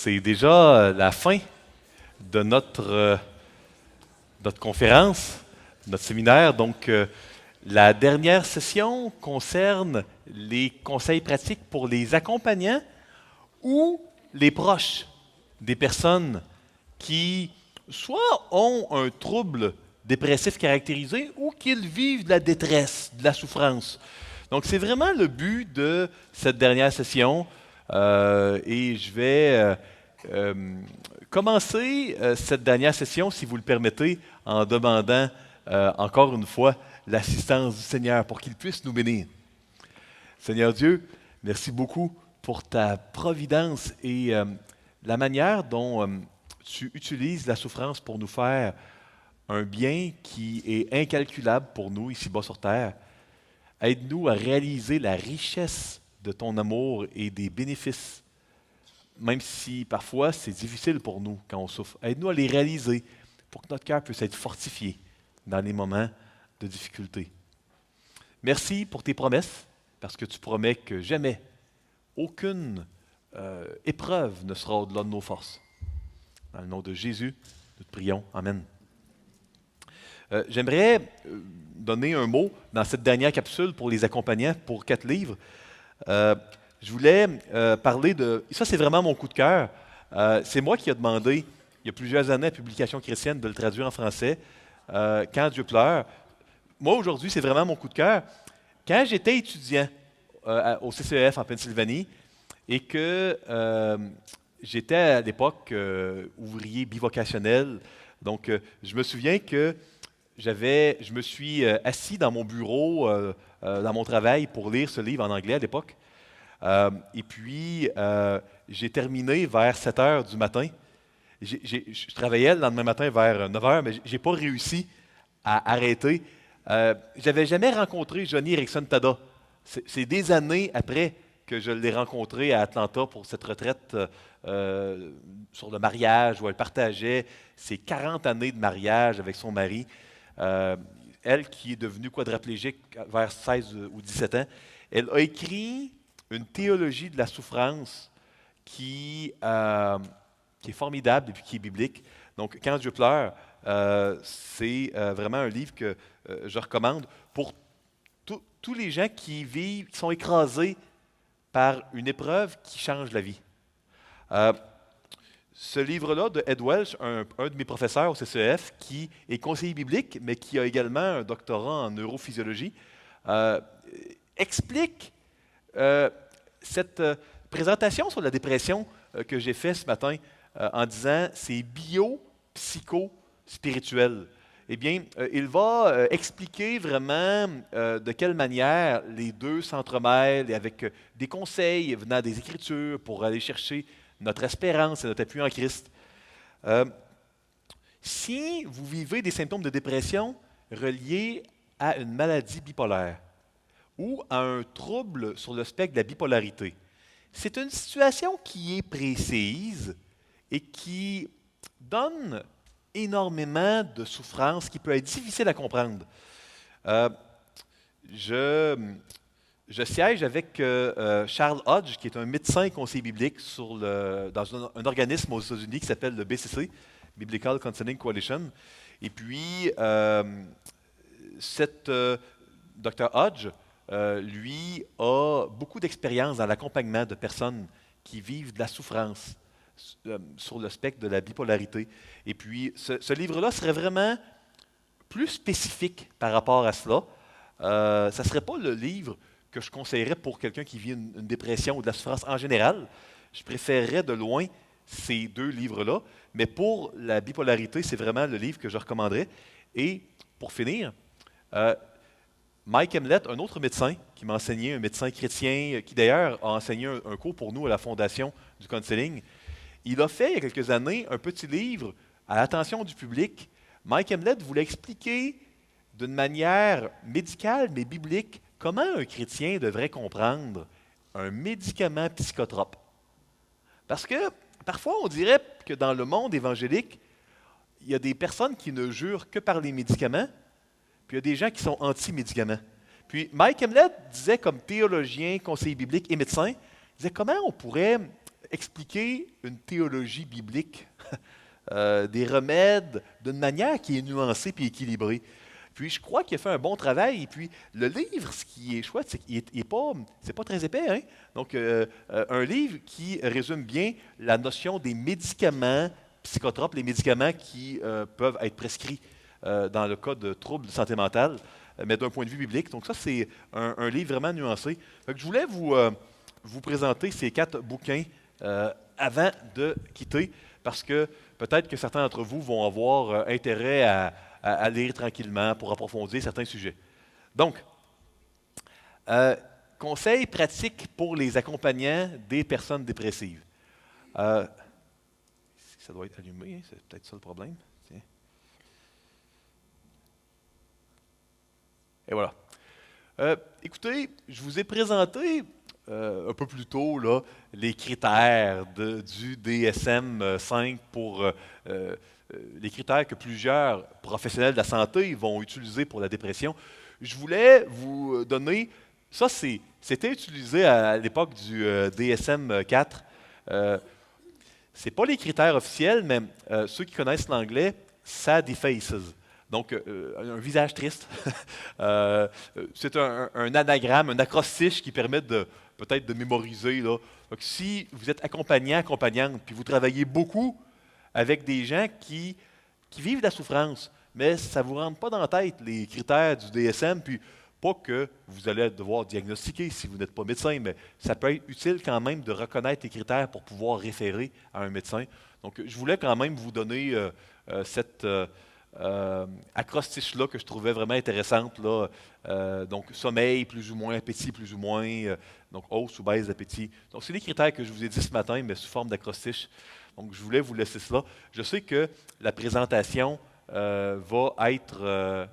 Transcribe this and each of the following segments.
C'est déjà la fin de notre conférence, notre séminaire. Donc, la dernière session concerne les conseils pratiques pour les accompagnants ou les proches des personnes qui soit ont un trouble dépressif caractérisé ou qu'ils vivent de la détresse, de la souffrance. Donc, c'est vraiment le but de cette dernière session. Et je vais commencer cette dernière session, si vous le permettez, en demandant encore une fois l'assistance du Seigneur pour qu'il puisse nous bénir. Seigneur Dieu, merci beaucoup pour ta providence et la manière dont tu utilises la souffrance pour nous faire un bien qui est incalculable pour nous ici-bas sur terre. Aide-nous à réaliser la richesse de ton amour et des bénéfices, même si parfois c'est difficile pour nous quand on souffre. Aide-nous à les réaliser pour que notre cœur puisse être fortifié dans les moments de difficulté. Merci pour tes promesses, parce que tu promets que jamais aucune épreuve ne sera au-delà de nos forces. Dans le nom de Jésus, nous te prions. Amen. J'aimerais donner un mot dans cette dernière capsule pour les accompagnants pour 4 livres. Je voulais parler de... Ça, c'est vraiment mon coup de cœur. C'est moi qui ai demandé, il y a plusieurs années, à Publication chrétienne, de le traduire en français. Quand Dieu pleure. Moi, aujourd'hui, c'est vraiment mon coup de cœur. Quand j'étais étudiant au CCEF en Pennsylvanie et que j'étais à l'époque ouvrier bivocationnel, donc je me souviens que je me suis assis dans mon bureau, dans mon travail, pour lire ce livre en anglais à l'époque. Et puis, j'ai terminé vers 7 heures du matin. Je travaillais le lendemain matin vers 9 heures, mais je n'ai pas réussi à arrêter. Je n'avais jamais rencontré Johnny Erickson Tada. C'est des années après que je l'ai rencontré à Atlanta pour cette retraite sur le mariage, où elle partageait ses 40 années de mariage avec son mari. Elle qui est devenue quadraplégique vers 16 ou 17 ans, elle a écrit une théologie de la souffrance qui est formidable et puis qui est biblique. Donc, Quand Dieu pleure, c'est vraiment un livre que je recommande pour tous les gens qui vivent, qui sont écrasés par une épreuve qui change la vie. Ce livre-là de Ed Welch, un de mes professeurs au CCEF, qui est conseiller biblique, mais qui a également un doctorat en neurophysiologie, explique cette présentation sur la dépression que j'ai faite ce matin en disant c'est bio-psycho-spirituel. Eh bien, il va expliquer vraiment de quelle manière les deux s'entremêlent et avec des conseils venant des Écritures pour aller chercher notre espérance et notre appui en Christ. Si vous vivez des symptômes de dépression reliés à une maladie bipolaire ou à un trouble sur le spectre de la bipolarité, c'est une situation qui est précise et qui donne énormément de souffrance qui peut être difficile à comprendre. Je siège avec Charles Hodge, qui est un médecin et conseiller biblique dans un organisme aux États-Unis qui s'appelle le BCC, Biblical Counseling Coalition. Et puis, Dr. Hodge, lui, a beaucoup d'expérience dans l'accompagnement de personnes qui vivent de la souffrance sur le spectre de la bipolarité. Et puis, ce livre-là serait vraiment plus spécifique par rapport à cela. Ça ne serait pas le livre que je conseillerais pour quelqu'un qui vit une dépression ou de la souffrance en général. Je préférerais de loin ces 2 livres-là. Mais pour la bipolarité, c'est vraiment le livre que je recommanderais. Et pour finir, Mike Hemlett, un autre médecin qui m'a enseigné, un médecin chrétien, qui d'ailleurs a enseigné un cours pour nous à la Fondation du Counseling, il a fait il y a quelques années un petit livre à l'attention du public. Mike Hemlett voulait expliquer d'une manière médicale mais biblique comment un chrétien devrait comprendre un médicament psychotrope. Parce que parfois on dirait que dans le monde évangélique, il y a des personnes qui ne jurent que par les médicaments, puis il y a des gens qui sont anti-médicaments. Puis Mike Hemlett disait, comme théologien, conseiller biblique et médecin, il disait comment on pourrait expliquer une théologie biblique, des remèdes d'une manière qui est nuancée et équilibrée. Puis je crois qu'il a fait un bon travail. Et puis le livre, ce qui est chouette, c'est qu'il est pas, c'est pas très épais, hein? Donc un livre qui résume bien la notion des médicaments psychotropes, les médicaments qui peuvent être prescrits dans le cas de troubles de santé mentale, mais d'un point de vue biblique. Donc ça, c'est un livre vraiment nuancé. Fait que je voulais vous présenter ces 4 bouquins avant de quitter, parce que peut-être que certains d'entre vous vont avoir intérêt à lire tranquillement pour approfondir certains sujets. Donc, conseils pratiques pour les accompagnants des personnes dépressives. Ça doit être allumé, hein? C'est peut-être ça le problème. Tiens. Et voilà. Écoutez, je vous ai présenté un peu plus tôt là, les critères du DSM-5 pour les critères que plusieurs professionnels de la santé vont utiliser pour la dépression. Je voulais vous donner, ça c'était utilisé à l'époque du DSM-4. Ce n'est pas les critères officiels, mais ceux qui connaissent l'anglais, sad faces. Donc, un visage triste. C'est un anagramme, un acrostiche qui permet peut-être de mémoriser. Là. Donc, si vous êtes accompagnant, accompagnante, puis vous travaillez beaucoup avec des gens qui vivent de la souffrance, mais ça ne vous rentre pas dans la tête, les critères du DSM, puis pas que vous allez devoir diagnostiquer si vous n'êtes pas médecin, mais ça peut être utile quand même de reconnaître les critères pour pouvoir référer à un médecin. Donc, je voulais quand même vous donner cette acrostiche-là que je trouvais vraiment intéressante. Là. Donc, sommeil, plus ou moins, appétit, plus ou moins, donc hausse ou baisse d'appétit. Donc, c'est les critères que je vous ai dit ce matin, mais sous forme d'acrostiche. Donc, je voulais vous laisser cela. Je sais que la présentation va être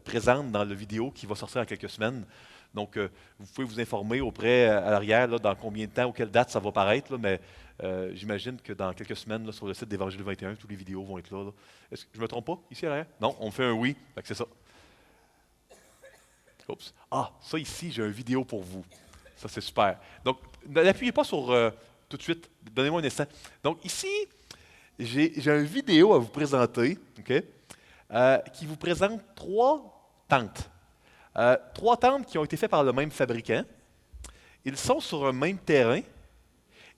présente dans la vidéo qui va sortir en quelques semaines. Donc, vous pouvez vous informer auprès, à l'arrière, là, dans combien de temps ou quelle date ça va paraître, là, mais j'imagine que dans quelques semaines, là, sur le site d'Évangile 21, toutes les vidéos vont être là. Est-ce que je ne me trompe pas, ici à l'arrière? Non, on me fait un oui, c'est ça. Oups. Ah, ça ici, j'ai une vidéo pour vous. Ça, c'est super. Donc, n'appuyez pas sur tout de suite. Donnez-moi un instant. Donc, ici, j'ai une vidéo à vous présenter, OK, qui vous présente 3 tentes. 3 tentes qui ont été faites par le même fabricant. Ils sont sur un même terrain.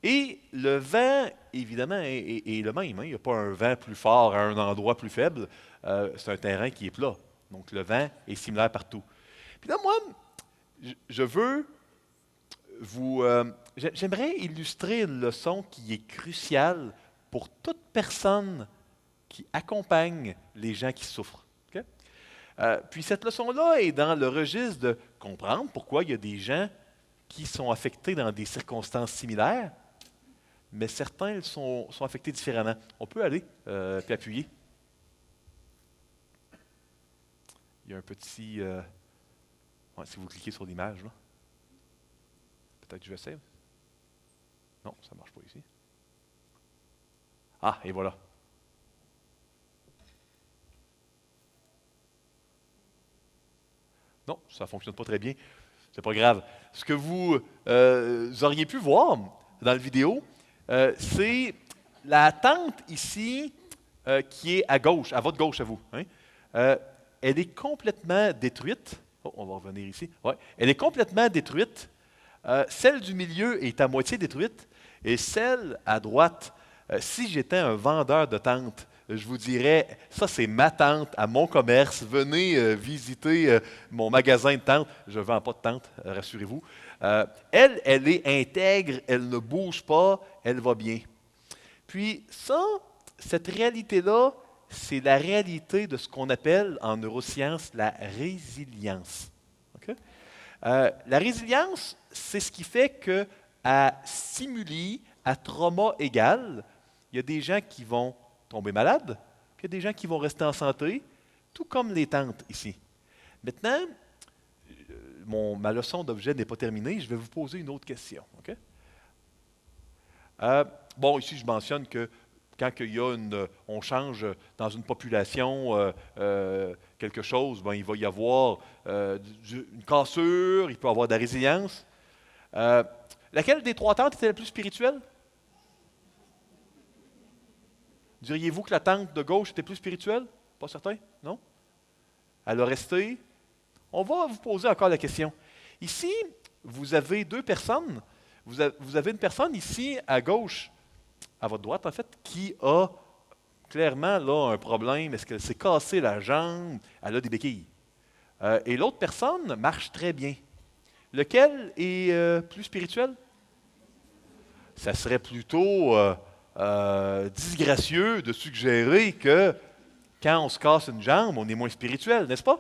Et le vent, évidemment, est le même. Hein. Il n'y a pas un vent plus fort à un endroit plus faible. C'est un terrain qui est plat. Donc, le vent est similaire partout. Puis là, moi, je veux vous... j'aimerais illustrer une leçon qui est cruciale pour toute personne qui accompagne les gens qui souffrent. Okay? Puis cette leçon-là est dans le registre de comprendre pourquoi il y a des gens qui sont affectés dans des circonstances similaires, mais certains sont affectés différemment. On peut aller puis appuyer. Il y a un petit... ouais, si vous cliquez sur l'image, là. Peut-être que je vais save. Non, ça ne marche pas ici. Ah, et voilà. Non, ça ne fonctionne pas très bien. C'est pas grave. Ce que vous auriez pu voir dans la vidéo, c'est la tente ici qui est à gauche, à votre gauche à vous. Hein? Elle est complètement détruite. Oh, on va revenir ici. Ouais. Elle est complètement détruite. Celle du milieu est à moitié détruite. Et celle à droite, si j'étais un vendeur de tentes, je vous dirais, ça c'est ma tente à mon commerce. Venez visiter mon magasin de tentes. Je ne vends pas de tentes, rassurez-vous. Elle est intègre, elle ne bouge pas, elle va bien. Puis ça, cette réalité-là, c'est la réalité de ce qu'on appelle en neurosciences la résilience. Okay? La résilience, c'est ce qui fait qu'à stimuli, à trauma égal, il y a des gens qui vont tomber malades, puis il y a des gens qui vont rester en santé, tout comme les tentes ici. Maintenant, ma leçon d'objet n'est pas terminée, je vais vous poser une autre question. Okay? Bon, ici, je mentionne que quand il y a on change dans une population quelque chose, ben, il va y avoir une cassure, il peut y avoir de la résilience. Laquelle des 3 tentes était la plus spirituelle? Diriez-vous que la tante de gauche était plus spirituelle? Pas certain? Non? Elle a resté. On va vous poser encore la question. Ici, vous avez deux personnes. Vous avez une personne ici à gauche, à votre droite en fait, qui a clairement là un problème. Est-ce qu'elle s'est cassée la jambe? Elle a des béquilles. Et l'autre personne marche très bien. Lequel est plus spirituel? Ça serait plutôt disgracieux de suggérer que quand on se casse une jambe, on est moins spirituel, n'est-ce pas?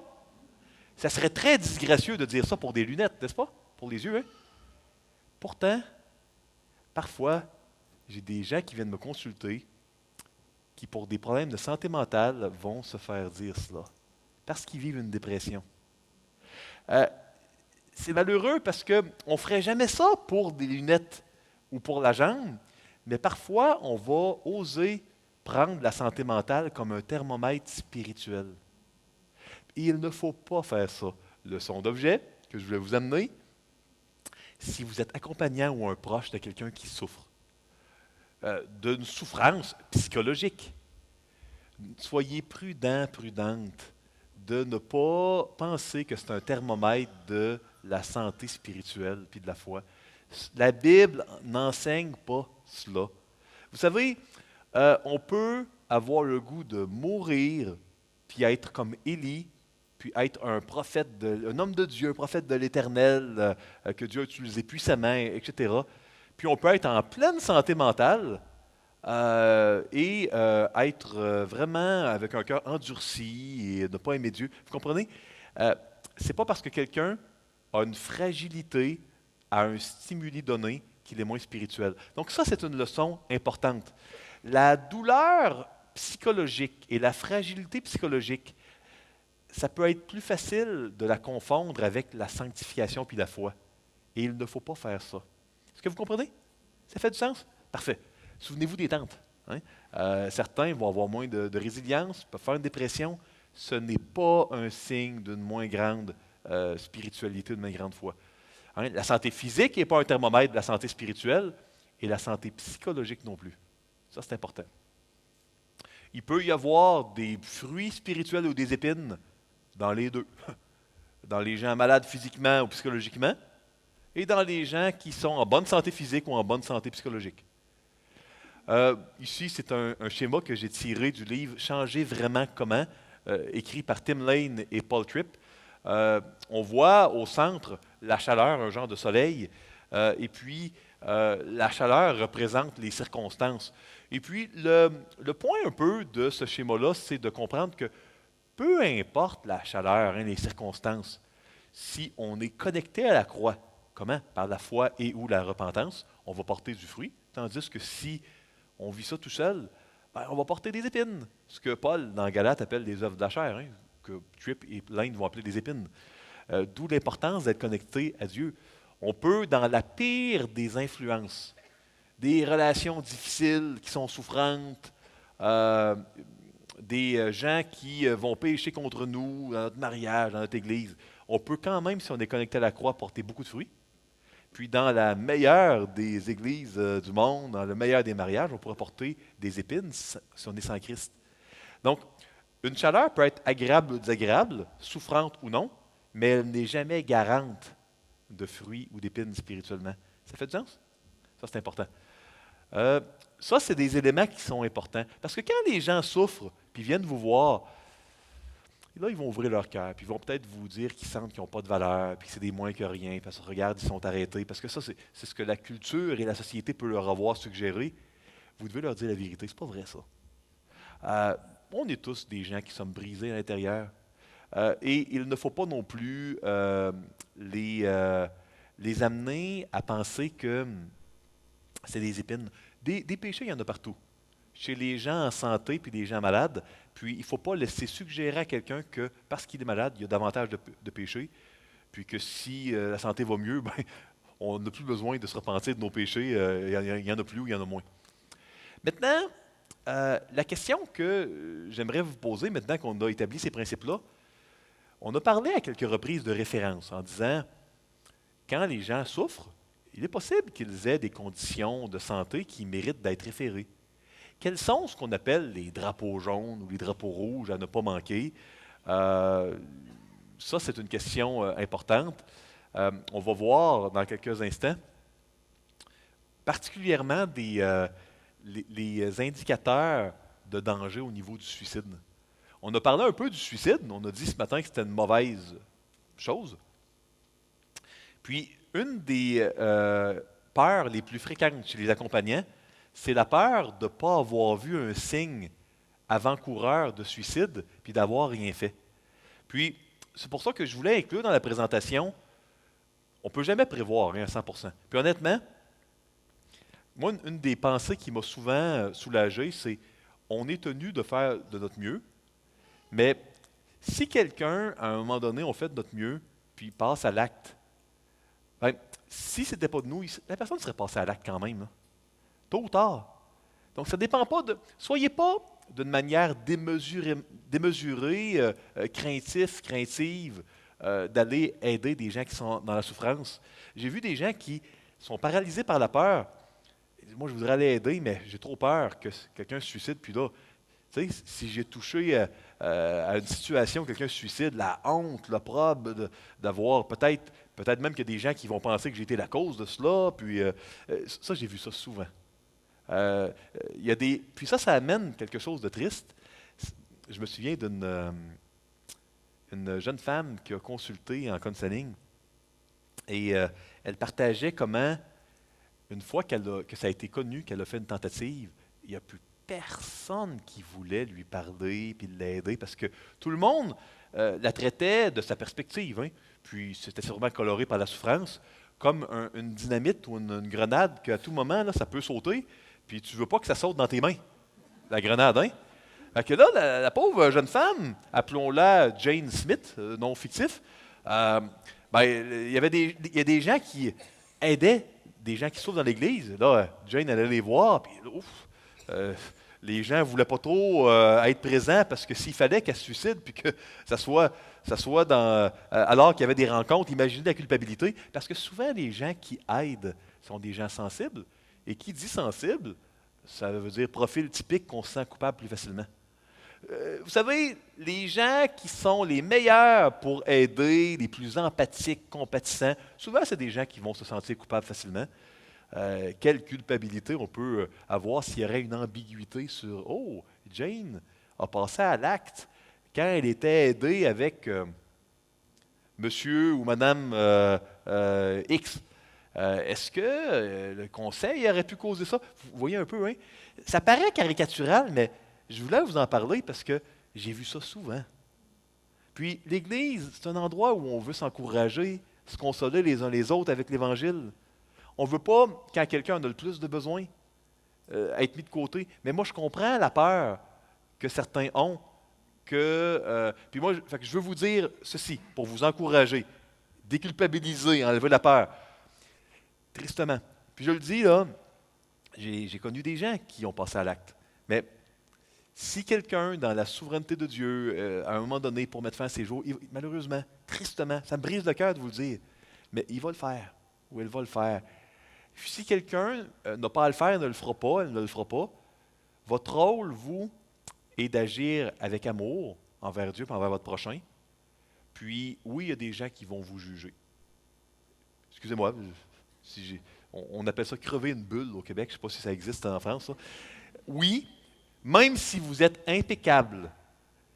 Ça serait très disgracieux de dire ça pour des lunettes, n'est-ce pas? Pour les yeux, hein? Pourtant, parfois, j'ai des gens qui viennent me consulter qui, pour des problèmes de santé mentale, vont se faire dire cela parce qu'ils vivent une dépression. C'est malheureux parce qu'on ne ferait jamais ça pour des lunettes ou pour la jambe, mais parfois, on va oser prendre la santé mentale comme un thermomètre spirituel. Et il ne faut pas faire ça. Leçon d'objet que je voulais vous amener, si vous êtes accompagnant ou un proche de quelqu'un qui souffre d'une souffrance psychologique, soyez prudent, prudente de ne pas penser que c'est un thermomètre de la santé spirituelle puis de la foi. La Bible n'enseigne pas cela. Vous savez, on peut avoir le goût de mourir puis être comme Élie, puis être un prophète, un homme de Dieu, un prophète de l'Éternel, que Dieu a utilisé puissamment, etc. Puis on peut être en pleine santé mentale et être vraiment avec un cœur endurci et ne pas aimer Dieu. Vous comprenez? C'est pas parce que quelqu'un a une fragilité à un stimuli donné qu'il est moins spirituel. Donc ça, c'est une leçon importante. La douleur psychologique et la fragilité psychologique, ça peut être plus facile de la confondre avec la sanctification puis la foi. Et il ne faut pas faire ça. Est-ce que vous comprenez? Ça fait du sens? Parfait. Souvenez-vous des tentes. Hein? Certains vont avoir moins de résilience, peuvent faire une dépression. Ce n'est pas un signe d'une moins grande spiritualité, d'une moins grande foi. Hein? La santé physique n'est pas un thermomètre de la santé spirituelle et la santé psychologique non plus. Ça, c'est important. Il peut y avoir des fruits spirituels ou des épines dans les deux. Dans les gens malades physiquement ou psychologiquement et dans les gens qui sont en bonne santé physique ou en bonne santé psychologique. Ici, c'est un schéma que j'ai tiré du livre Changer vraiment comment, écrit par Tim Lane et Paul Tripp. On voit au centre la chaleur, un genre de soleil, et puis la chaleur représente les circonstances. Et puis, le point un peu de ce schéma-là, c'est de comprendre que peu importe la chaleur, hein, les circonstances, si on est connecté à la croix, comment? Par la foi et ou la repentance, on va porter du fruit, tandis que si on vit ça tout seul, ben, on va porter des épines. Ce que Paul, dans Galates, appelle des œuvres de la chair, hein, que Tripp et Lane vont appeler des épines. D'où l'importance d'être connecté à Dieu. On peut, dans la pire des influences, des relations difficiles qui sont souffrantes, des gens qui vont pécher contre nous dans notre mariage, dans notre église, on peut quand même, si on est connecté à la croix, porter beaucoup de fruits. Puis dans la meilleure des églises du monde, dans le meilleur des mariages, on pourrait porter des épines si on est sans Christ. Donc, une chaleur peut être agréable ou désagréable, souffrante ou non, mais elle n'est jamais garante de fruits ou d'épines spirituellement. Ça fait du sens? Ça, c'est important. Ça, c'est des éléments qui sont importants. Parce que quand les gens souffrent, puis viennent vous voir, là, ils vont ouvrir leur cœur, puis ils vont peut-être vous dire qu'ils sentent qu'ils n'ont pas de valeur, puis que c'est des moins que rien, parce que regarde, ils sont arrêtés. Parce que ça, c'est ce que la culture et la société peuvent leur avoir suggéré. Vous devez leur dire la vérité. C'est pas vrai, ça. On est tous des gens qui sommes brisés à l'intérieur. Et il ne faut pas non plus les amener à penser que c'est des épines. Des péchés, il y en a partout. Chez les gens en santé puis les gens malades. Puis il ne faut pas laisser suggérer à quelqu'un que parce qu'il est malade, il y a davantage de péchés. Puis que si la santé va mieux, ben, on n'a plus besoin de se repentir de nos péchés. Il y en a plus ou il y en a moins. Maintenant, la question que j'aimerais vous poser, maintenant qu'on a établi ces principes-là, on a parlé à quelques reprises de référence en disant, quand les gens souffrent, il est possible qu'ils aient des conditions de santé qui méritent d'être référées. Quels sont ce qu'on appelle les drapeaux jaunes ou les drapeaux rouges à ne pas manquer? Euh, Ça, c'est une question importante. On va voir dans quelques instants, particulièrement les indicateurs de danger au niveau du suicide. On a parlé un peu du suicide, on a dit ce matin que c'était une mauvaise chose. Puis, une des peurs les plus fréquentes chez les accompagnants, c'est la peur de ne pas avoir vu un signe avant-coureur de suicide, puis d'avoir rien fait. Puis, c'est pour ça que je voulais inclure dans la présentation, on ne peut jamais prévoir à 100%. Puis honnêtement, moi, une des pensées qui m'a souvent soulagé, c'est on est tenu de faire de notre mieux, mais si quelqu'un, à un moment donné, on fait de notre mieux, puis passe à l'acte, ben, si ce n'était pas de nous, la personne serait passée à l'acte quand même, là, tôt ou tard. Donc, ça ne dépend pas de. Soyez pas d'une manière démesurée, craintive, d'aller aider des gens qui sont dans la souffrance. J'ai vu des gens qui sont paralysés par la peur. Moi, je voudrais aller aider, mais j'ai trop peur que quelqu'un se suicide. Puis là, tu sais, si j'ai touché à une situation où quelqu'un se suicide, la honte, l'opprobre d'avoir peut-être même qu'il y a des gens qui vont penser que j'ai été la cause de cela. Puis ça, j'ai vu ça souvent. Puis ça amène quelque chose de triste. Je me souviens une jeune femme qui a consulté en counseling et elle partageait comment, une fois que ça a été connu qu'elle a fait une tentative, il n'y a plus personne qui voulait lui parler puis l'aider parce que tout le monde la traitait de sa perspective. Hein. Puis c'était sûrement coloré par la souffrance, comme une dynamite ou une grenade qu'à tout moment, là, ça peut sauter. Puis tu veux pas que ça saute dans tes mains, la grenade, hein? Fait que là, la pauvre jeune femme, appelons-la Jane Smith, nom fictif, ben, il y a des gens qui aidaient des gens qui souffrent dans l'Église. Là, Jane allait les voir, puis ouf, les gens ne voulaient pas trop être présents parce que s'il fallait qu'elle se suicide, puis que ça soit alors qu'il y avait des rencontres, imaginez la culpabilité, parce que souvent les gens qui aident sont des gens sensibles. Et qui dit sensible, ça veut dire profil typique qu'on se sent coupable plus facilement. Vous savez, les gens qui sont les meilleurs pour aider, les plus empathiques, compatissants, souvent c'est des gens qui vont se sentir coupables facilement. Quelle culpabilité on peut avoir s'il y aurait une ambiguïté sur « Oh, Jane a passé à l'acte quand elle était aidée avec monsieur ou madame X ». Est-ce que le conseil aurait pu causer ça? Vous voyez un peu, hein? Ça paraît caricatural, mais je voulais vous en parler parce que j'ai vu ça souvent. Puis l'Église, c'est un endroit où on veut s'encourager, se consoler les uns les autres avec l'Évangile. On ne veut pas, quand quelqu'un en a le plus de besoin, être mis de côté. Mais moi, je comprends la peur que certains ont. Puis moi, je veux vous dire ceci, pour vous encourager, déculpabiliser, enlever la peur. Tristement. Puis je le dis, là, j'ai connu des gens qui ont passé à l'acte. Mais si quelqu'un, dans la souveraineté de Dieu, à un moment donné, pour mettre fin à ses jours, malheureusement, tristement, ça me brise le cœur de vous le dire, mais il va le faire, ou elle va le faire. Si quelqu'un n'a pas à le faire, ne le fera pas, elle ne le fera pas, votre rôle, vous, est d'agir avec amour envers Dieu et envers votre prochain. Puis, oui, il y a des gens qui vont vous juger. Excusez-moi, on appelle ça crever une bulle au Québec. Je ne sais pas si ça existe en France. Ça. Oui, même si vous êtes impeccable,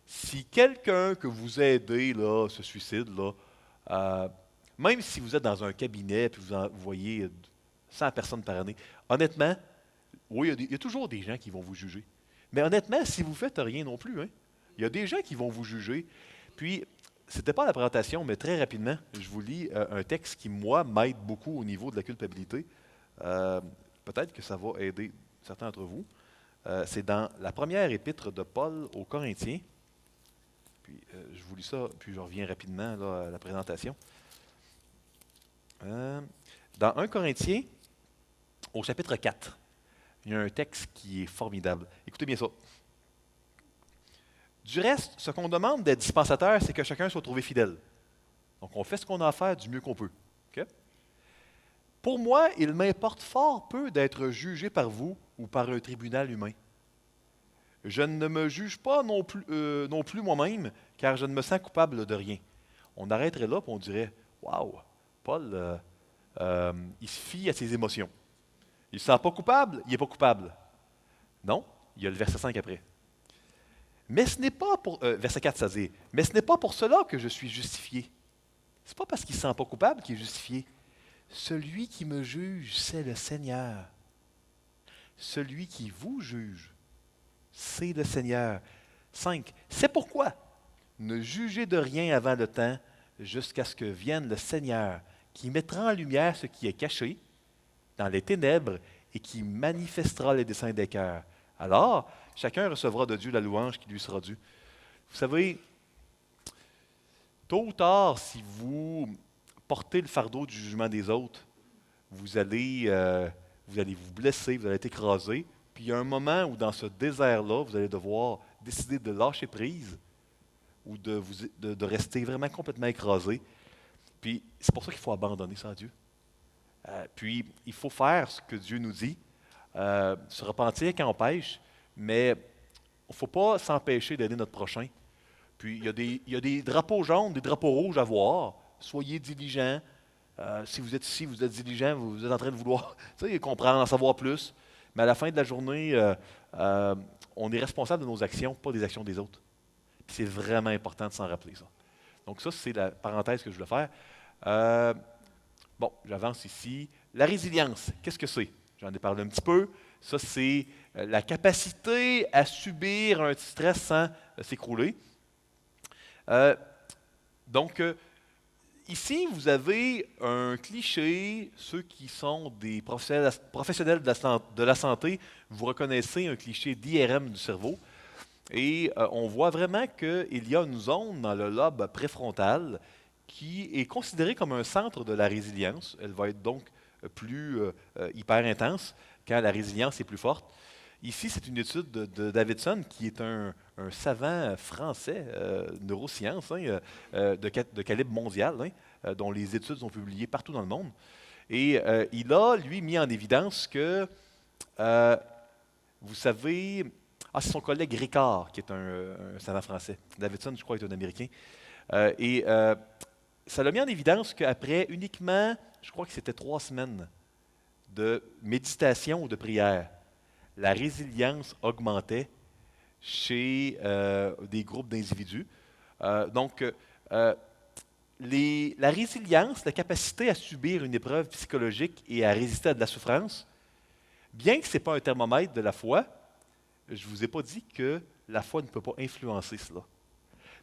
si quelqu'un que vous aidez là, se suicide, là, même si vous êtes dans un cabinet et vous voyez 100 personnes par année, honnêtement, oui, il y a toujours des gens qui vont vous juger. Mais honnêtement, si vous ne faites rien non plus, hein, il y a des gens qui vont vous juger. Puis, ce n'était pas la présentation, mais très rapidement, je vous lis un texte qui, moi, m'aide beaucoup au niveau de la culpabilité. Peut-être que ça va aider certains d'entre vous. C'est dans la première épître de Paul aux Corinthiens. Puis, je vous lis ça, puis je reviens rapidement là, à la présentation. Dans 1 Corinthiens, au chapitre 4, il y a un texte qui est formidable. Écoutez bien ça. Du reste, ce qu'on demande des dispensateurs, c'est que chacun soit trouvé fidèle. Donc, on fait ce qu'on a à faire du mieux qu'on peut. Okay? Pour moi, il m'importe fort peu d'être jugé par vous ou par un tribunal humain. Je ne me juge pas non plus moi-même, car je ne me sens coupable de rien. On arrêterait là et on dirait, waouh, Paul, il se fie à ses émotions. Il ne se sent pas coupable, il n'est pas coupable. Non, il y a le verset 5 après. Mais ce n'est pas pour. Verset 4, ça dit. Mais ce n'est pas pour cela que je suis justifié. Ce n'est pas parce qu'il ne se sent pas coupable qu'il est justifié. Celui qui me juge, c'est le Seigneur. Celui qui vous juge, c'est le Seigneur. 5. C'est pourquoi ne jugez de rien avant le temps, jusqu'à ce que vienne le Seigneur, qui mettra en lumière ce qui est caché dans les ténèbres et qui manifestera les desseins des cœurs. Alors, chacun recevra de Dieu la louange qui lui sera due. Vous savez, tôt ou tard, si vous portez le fardeau du jugement des autres, vous allez vous blesser, vous allez être écrasé. Puis il y a un moment où dans ce désert-là, vous allez devoir décider de lâcher prise ou de rester vraiment complètement écrasé. Puis c'est pour ça qu'il faut abandonner ça à Dieu. Puis il faut faire ce que Dieu nous dit, se repentir quand on pêche, mais il ne faut pas s'empêcher d'aider notre prochain. Puis il y a des drapeaux jaunes, des drapeaux rouges à voir. Soyez diligents. Si vous êtes ici, vous êtes diligent, vous êtes en train de vouloir comprendre, en savoir plus. Mais à la fin de la journée, on est responsable de nos actions, pas des actions des autres. Puis c'est vraiment important de s'en rappeler ça. Donc ça, c'est la parenthèse que je voulais faire. Bon, j'avance ici. La résilience, qu'est-ce que c'est? J'en ai parlé un petit peu. Ça, c'est la capacité à subir un stress sans s'écrouler. Donc, ici, vous avez un cliché. Ceux qui sont des professionnels de la santé, vous reconnaissez un cliché d'IRM du cerveau. Et on voit vraiment qu'il y a une zone dans le lobe préfrontal qui est considérée comme un centre de la résilience. Elle va être donc plus hyper intense quand la résilience est plus forte. Ici, c'est une étude de Davidson, qui est un savant français, neurosciences, de calibre mondial, dont les études sont publiées partout dans le monde. Et il a, lui, mis en évidence que, vous savez, c'est son collègue Ricard, qui est un savant français. Davidson, je crois, est un Américain. Ça l'a mis en évidence qu'après uniquement, je crois que c'était 3 semaines de méditation ou de prière, la résilience augmentait chez des groupes d'individus. Donc, la résilience, la capacité à subir une épreuve psychologique et à résister à de la souffrance, bien que ce n'est pas un thermomètre de la foi, je ne vous ai pas dit que la foi ne peut pas influencer cela.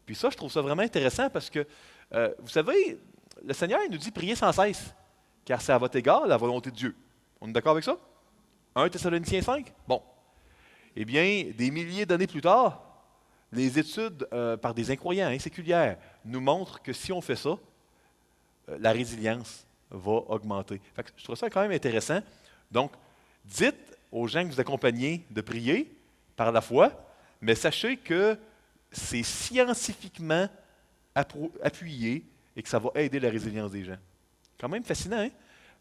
Puis ça, je trouve ça vraiment intéressant parce que, vous savez, le Seigneur il nous dit prier sans cesse, car c'est à votre égard la volonté de Dieu. On est d'accord avec ça? 1 Thessaloniciens 5? Bon. Eh bien, des milliers d'années plus tard, les études par des incroyants séculières nous montrent que si on fait ça, la résilience va augmenter. Fait que je trouve ça quand même intéressant. Donc, dites aux gens que vous accompagnez de prier par la foi, mais sachez que c'est scientifiquement appuyé et que ça va aider la résilience des gens. Quand même fascinant,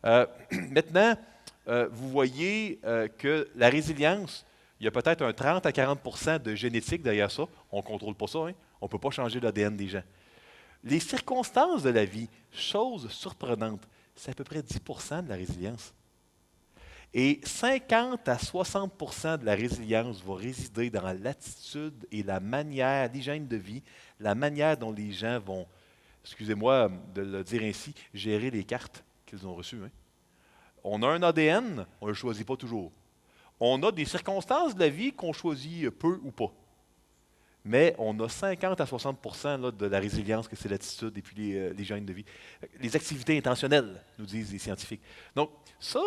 hein? Maintenant, vous voyez que la résilience, il y a peut-être un 30 à 40 de génétique derrière ça. On ne contrôle pas ça, hein? On ne peut pas changer l'ADN des gens. Les circonstances de la vie, chose surprenante, c'est à peu près 10 de la résilience. Et 50 à 60 de la résilience va résider dans l'attitude et la manière, l'hygiène de vie, la manière dont les gens vont, excusez-moi de le dire ainsi, gérer les cartes qu'ils ont reçues. Hein. On a un ADN, on ne le choisit pas toujours. On a des circonstances de la vie qu'on choisit peu ou pas. Mais on a 50 à 60 là, de la résilience, que c'est l'attitude et puis l'hygiène de vie. Les activités intentionnelles, nous disent les scientifiques. Donc, ça,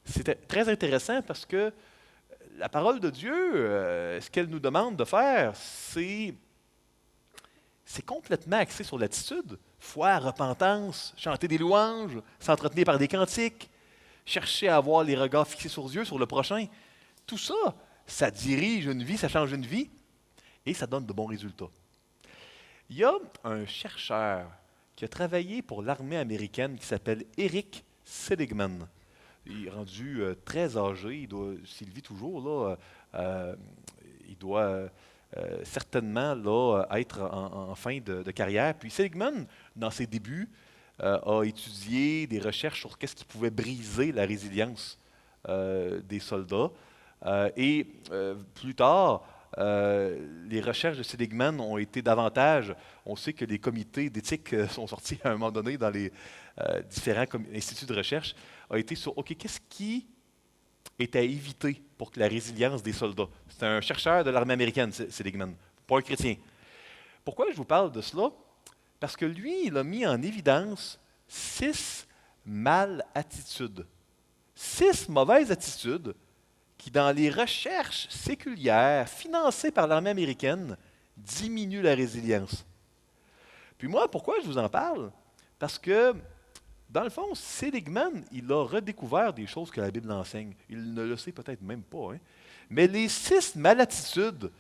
c'était très intéressant parce que la parole de Dieu, ce qu'elle nous demande de faire, c'est complètement axé sur l'attitude. Foi, repentance, chanter des louanges, s'entretenir par des cantiques, chercher à avoir les regards fixés sur Dieu, sur le prochain. Tout ça, ça dirige une vie, ça change une vie et ça donne de bons résultats. Il y a un chercheur qui a travaillé pour l'armée américaine qui s'appelle Eric Seligman. Il est rendu très âgé, s'il vit toujours, là, il doit certainement là, être en fin de carrière. Puis Seligman, dans ses débuts, a étudié des recherches sur qu'est-ce qui pouvait briser la résilience des soldats. Plus tard, les recherches de Seligman ont été davantage. On sait que les comités d'éthique sont sortis à un moment donné dans les différents instituts de recherche, a été sur OK, qu'est-ce qui est à éviter pour que la résilience des soldats. C'est un chercheur de l'armée américaine, Seligman, pas un chrétien. Pourquoi je vous parle de cela? Parce que lui, il a mis en évidence 6 mal-attitudes. 6 mauvaises attitudes qui, dans les recherches séculières financées par l'armée américaine, diminuent la résilience. Puis moi, pourquoi je vous en parle? Parce que, dans le fond, Seligman, il a redécouvert des choses que la Bible enseigne. Il ne le sait peut-être même pas. Hein? Mais les 6 malattitudes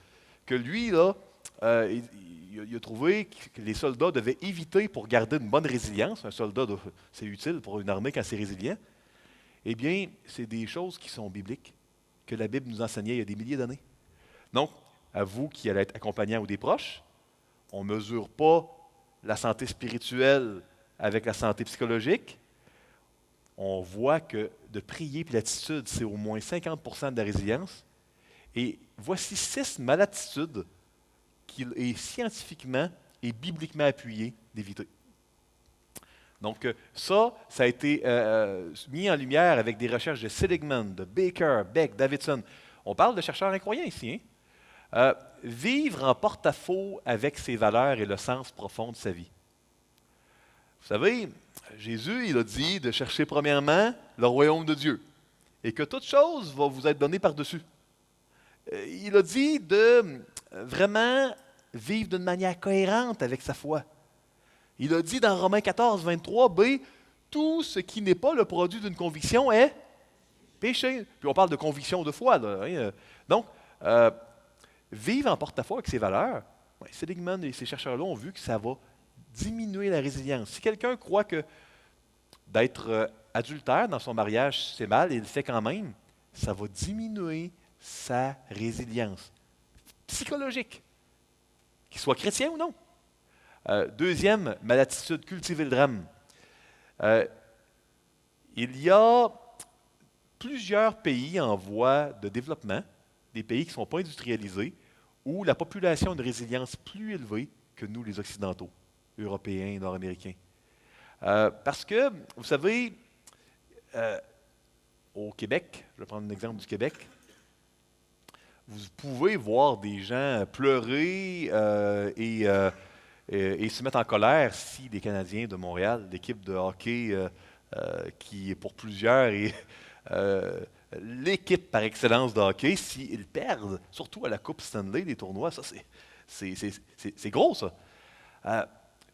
que lui, là, il a trouvé que les soldats devaient éviter pour garder une bonne résilience. Un soldat, c'est utile pour une armée quand c'est résilient. Eh bien, c'est des choses qui sont bibliques, que la Bible nous enseignait il y a des milliers d'années. Donc, à vous qui allez être accompagnants ou des proches, on ne mesure pas la santé spirituelle avec la santé psychologique. On voit que de prier et l'attitude, c'est au moins 50% de la résilience. Et voici 6 malattitudes qu'il est scientifiquement et bibliquement appuyé d'éviter. Donc ça a été mis en lumière avec des recherches de Seligman, de Baker, Beck, Davidson. On parle de chercheurs incroyants ici. Hein? Vivre en porte-à-faux avec ses valeurs et le sens profond de sa vie. Vous savez, Jésus, il a dit de chercher premièrement le royaume de Dieu et que toute chose va vous être donnée par-dessus. Il a dit de vraiment vivre d'une manière cohérente avec sa foi. Il a dit dans Romains 14, 23, B, tout ce qui n'est pas le produit d'une conviction est péché. Puis on parle de conviction de foi. Là, hein? Donc, vivre en porte-à-faux avec ses valeurs, Seligman et ces chercheurs-là ont vu que ça va diminuer la résilience. Si quelqu'un croit que d'être adultère dans son mariage, c'est mal, et il le fait quand même, ça va diminuer sa résilience psychologique, qu'il soit chrétien ou non. Deuxième malattitude, cultiver le drame. Il y a plusieurs pays en voie de développement, des pays qui ne sont pas industrialisés, où la population a une résilience plus élevée que nous, les Occidentaux, Européens, Nord-Américains. Parce que, vous savez, au Québec, je vais prendre un exemple du Québec, vous pouvez voir des gens pleurer et se mettre en colère si les Canadiens de Montréal, l'équipe de hockey qui, pour plusieurs, est l'équipe par excellence de hockey, s'ils perdent, surtout à la Coupe Stanley, les tournois, ça c'est gros ça.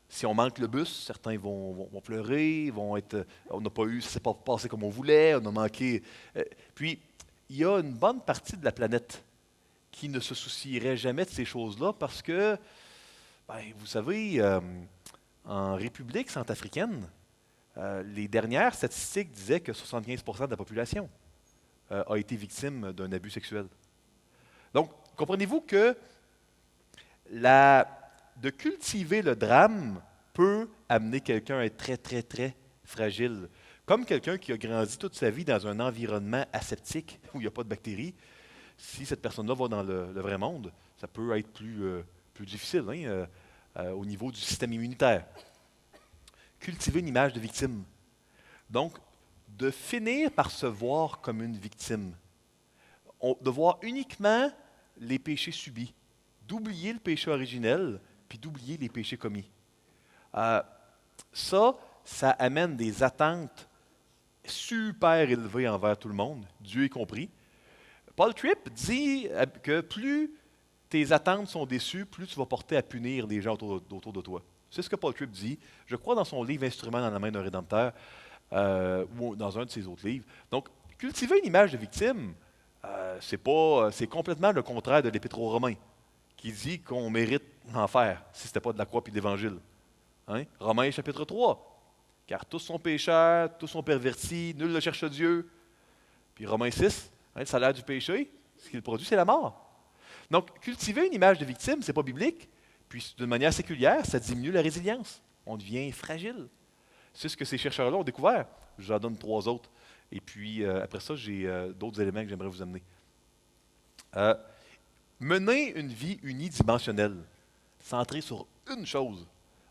Si on manque le bus, certains vont pleurer, vont être, on n'a pas eu, c'est pas passé comme on voulait, on a manqué. Puis, il y a une bonne partie de la planète qui ne se soucierait jamais de ces choses-là parce que, vous savez, en République centrafricaine, les dernières statistiques disaient que 75% de la population a été victime d'un abus sexuel. Donc, comprenez-vous que de cultiver le drame peut amener quelqu'un à être très, très, très fragile. Comme quelqu'un qui a grandi toute sa vie dans un environnement aseptique, où il n'y a pas de bactéries, si cette personne-là va dans le vrai monde, ça peut être plus difficile au niveau du système immunitaire. Cultiver une image de victime. Donc, de finir par se voir comme une victime. De voir uniquement les péchés subis. D'oublier le péché originel, puis d'oublier les péchés commis. Ça amène des attentes super élevées envers tout le monde, Dieu y compris. Paul Tripp dit que plus tes attentes sont déçues, plus tu vas porter à punir les gens autour de toi. C'est ce que Paul Tripp dit, je crois, dans son livre « Instrument dans la main d'un rédempteur », ou dans un de ses autres livres. Donc, cultiver une image de victime, c'est complètement le contraire de l'Épître aux Romains, qui dit qu'on mérite l'enfer, si ce n'était pas de la croix et de l'Évangile. Hein? Romains chapitre 3, « Car tous sont pécheurs, tous sont pervertis, nul ne cherche Dieu. » Puis Romains 6, le salaire du péché, ce qu'il produit, c'est la mort. Donc, cultiver une image de victime, ce n'est pas biblique, puis d'une manière séculière, ça diminue la résilience. On devient fragile. C'est ce que ces chercheurs-là ont découvert. Je vous en donne 3 autres. Et puis, après ça, j'ai d'autres éléments que j'aimerais vous amener. Euh, Mener une vie unidimensionnelle, centrée sur une chose.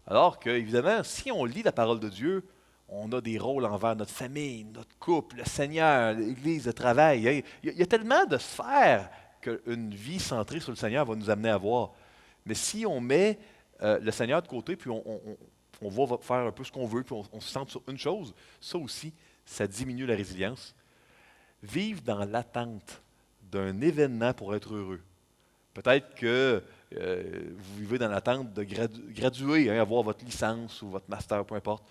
Alors que, évidemment, si on lit la parole de Dieu, on a des rôles envers notre famille, notre couple, le Seigneur, l'Église, le travail. Hein. Il y a tellement de sphères qu'une vie centrée sur le Seigneur va nous amener à voir. Mais si on met le Seigneur de côté, puis on va faire un peu ce qu'on veut, puis on se centre sur une chose, ça aussi, ça diminue la résilience. Vivre dans l'attente d'un événement pour être heureux. Peut-être que vous vivez dans l'attente de graduer, hein, avoir votre licence ou votre master, peu importe.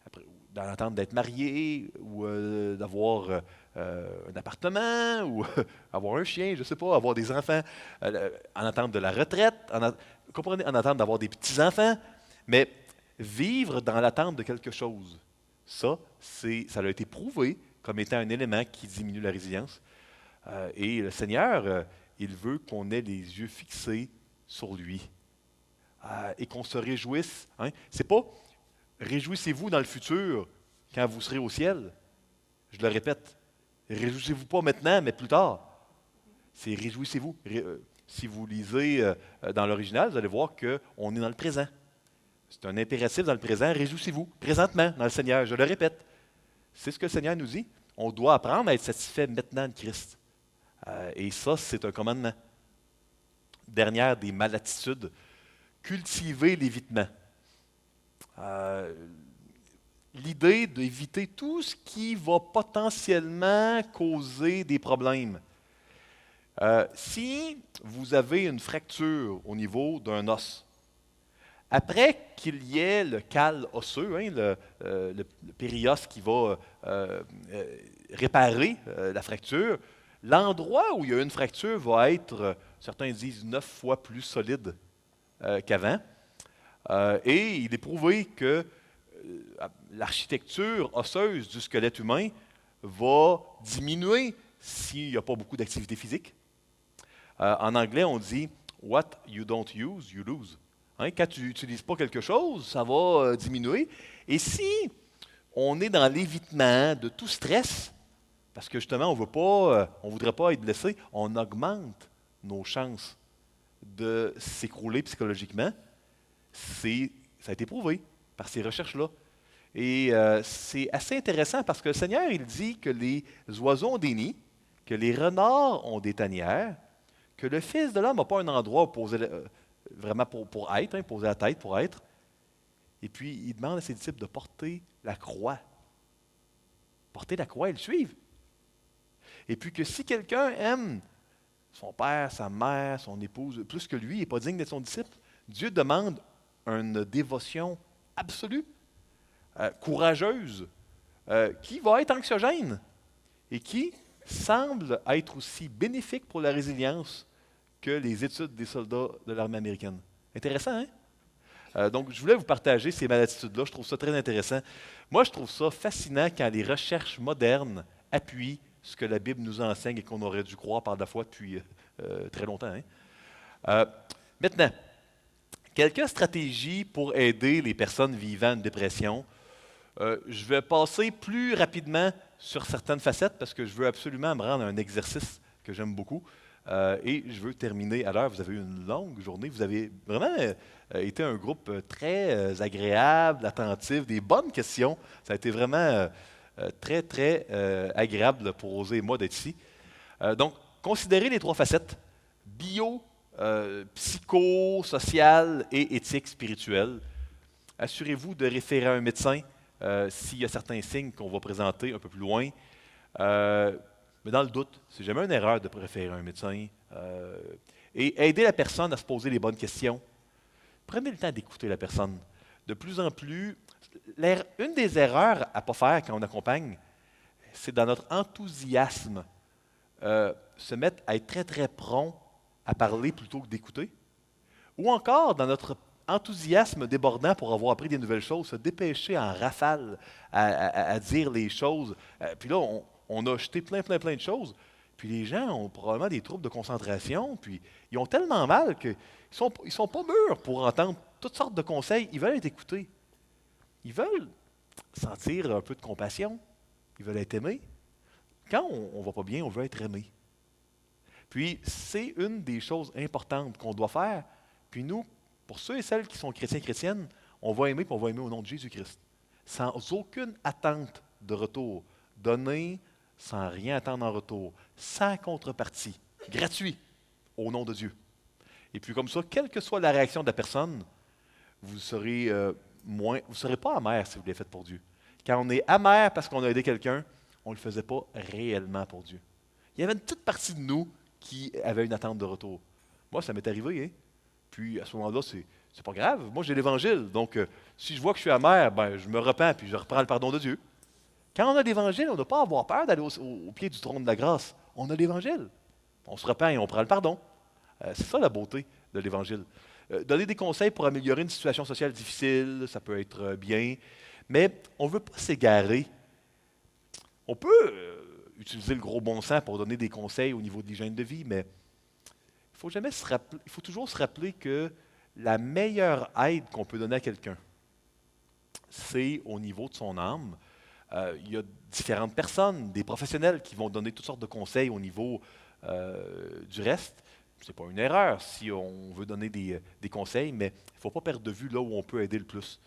Après, dans l'attente d'être marié ou d'avoir un appartement ou avoir un chien, je ne sais pas, avoir des enfants, en attente de la retraite, vous comprenez, en attente d'avoir des petits-enfants. Mais vivre dans l'attente de quelque chose, ça a été prouvé comme étant un élément qui diminue la résilience. Et le Seigneur, il veut qu'on ait les yeux fixés sur lui et qu'on se réjouisse. Hein? C'est pas réjouissez-vous dans le futur quand vous serez au ciel. Je le répète, réjouissez-vous pas maintenant, mais plus tard. C'est réjouissez-vous. Si vous lisez dans l'original, vous allez voir qu'on est dans le présent. C'est un impératif dans le présent. Réjouissez-vous présentement dans le Seigneur. Je le répète. C'est ce que le Seigneur nous dit. On doit apprendre à être satisfait maintenant de Christ. Et ça, c'est un commandement. Dernière des malatitudes, cultiver l'évitement. L'idée d'éviter tout ce qui va potentiellement causer des problèmes. Si vous avez une fracture au niveau d'un os, après qu'il y ait le cal osseux, hein, le périos qui va réparer la fracture, l'endroit où il y a une fracture va être, certains disent, 9 fois plus solide qu'avant. Et il est prouvé que l'architecture osseuse du squelette humain va diminuer s'il n'y a pas beaucoup d'activité physique. En anglais, on dit « What you don't use, you lose ». Hein, quand tu n'utilises pas quelque chose, ça va diminuer. Et si on est dans l'évitement de tout stress, parce que justement, on ne voudrait pas être blessé, on augmente nos chances de s'écrouler psychologiquement. Ça a été prouvé par ces recherches-là. Et c'est assez intéressant parce que le Seigneur, il dit que les oiseaux ont des nids, que les renards ont des tanières, que le Fils de l'homme n'a pas un endroit vraiment pour être, hein, poser la tête pour être. Et puis, il demande à ses disciples de porter la croix. Porter la croix et le suivre. Et puis que si quelqu'un aime son père, sa mère, son épouse, plus que lui, il n'est pas digne d'être son disciple, Dieu demande une dévotion absolue, courageuse, qui va être anxiogène et qui semble être aussi bénéfique pour la résilience que les études des soldats de l'armée américaine. Intéressant, hein? Donc, je voulais vous partager ces malatitudes-là. Je trouve ça très intéressant. Moi, je trouve ça fascinant quand les recherches modernes appuient ce que la Bible nous enseigne et qu'on aurait dû croire par la foi depuis très longtemps. Hein? Maintenant, quelques stratégies pour aider les personnes vivant une dépression. Je vais passer plus rapidement sur certaines facettes parce que je veux absolument me rendre à un exercice que j'aime beaucoup. Et je veux terminer à l'heure. Vous avez eu une longue journée. Vous avez vraiment été un groupe très agréable, attentif, des bonnes questions. Ça a été vraiment très, très agréable pour Osée et moi d'être ici. Donc, considérez les 3 facettes. Bio, psycho, social et éthique spirituelle. Assurez-vous de référer à un médecin s'il y a certains signes qu'on va présenter un peu plus loin. Mais dans le doute, c'est jamais une erreur de préférer un médecin. Et aider la personne à se poser les bonnes questions. Prenez le temps d'écouter la personne. De plus en plus, une des erreurs à ne pas faire quand on accompagne, c'est dans notre enthousiasme, se mettre à être très, très prompt à parler plutôt que d'écouter. Ou encore, dans notre enthousiasme débordant pour avoir appris des nouvelles choses, se dépêcher en rafale à dire les choses. Puis là, on a jeté plein de choses. Puis les gens ont probablement des troubles de concentration, puis ils ont tellement mal qu'ils ne sont pas mûrs pour entendre toutes sortes de conseils. Ils veulent être écoutés. Ils veulent sentir un peu de compassion. Ils veulent être aimés. Quand on ne va pas bien, on veut être aimé. Puis, c'est une des choses importantes qu'on doit faire. Puis nous, pour ceux et celles qui sont chrétiens et chrétiennes, on va aimer, puis on va aimer au nom de Jésus-Christ. Sans aucune attente de retour. Donner sans rien attendre en retour. Sans contrepartie. Gratuit. Au nom de Dieu. Et puis comme ça, quelle que soit la réaction de la personne, vous serez vous ne serez pas amer si vous l'avez fait pour Dieu. Quand on est amer parce qu'on a aidé quelqu'un, on ne le faisait pas réellement pour Dieu. Il y avait une petite partie de nous qui avait une attente de retour. Moi, ça m'est arrivé, hein? Puis à ce moment-là, c'est pas grave. Moi, j'ai l'Évangile. Donc, si je vois que je suis amer, ben, je me repens puis je reprends le pardon de Dieu. Quand on a l'Évangile, on ne doit pas avoir peur d'aller au pied du trône de la grâce. On a l'Évangile. On se repent et on prend le pardon. C'est ça la beauté de l'Évangile. Donner des conseils pour améliorer une situation sociale difficile, ça peut être bien, mais on ne veut pas s'égarer. On peut utiliser le gros bon sens pour donner des conseils au niveau de l'hygiène de vie, mais il faut toujours se rappeler que la meilleure aide qu'on peut donner à quelqu'un, c'est au niveau de son âme. Il y a différentes personnes, des professionnels qui vont donner toutes sortes de conseils au niveau du reste. Ce n'est pas une erreur si on veut donner des conseils, mais il ne faut pas perdre de vue là où on peut aider le plus.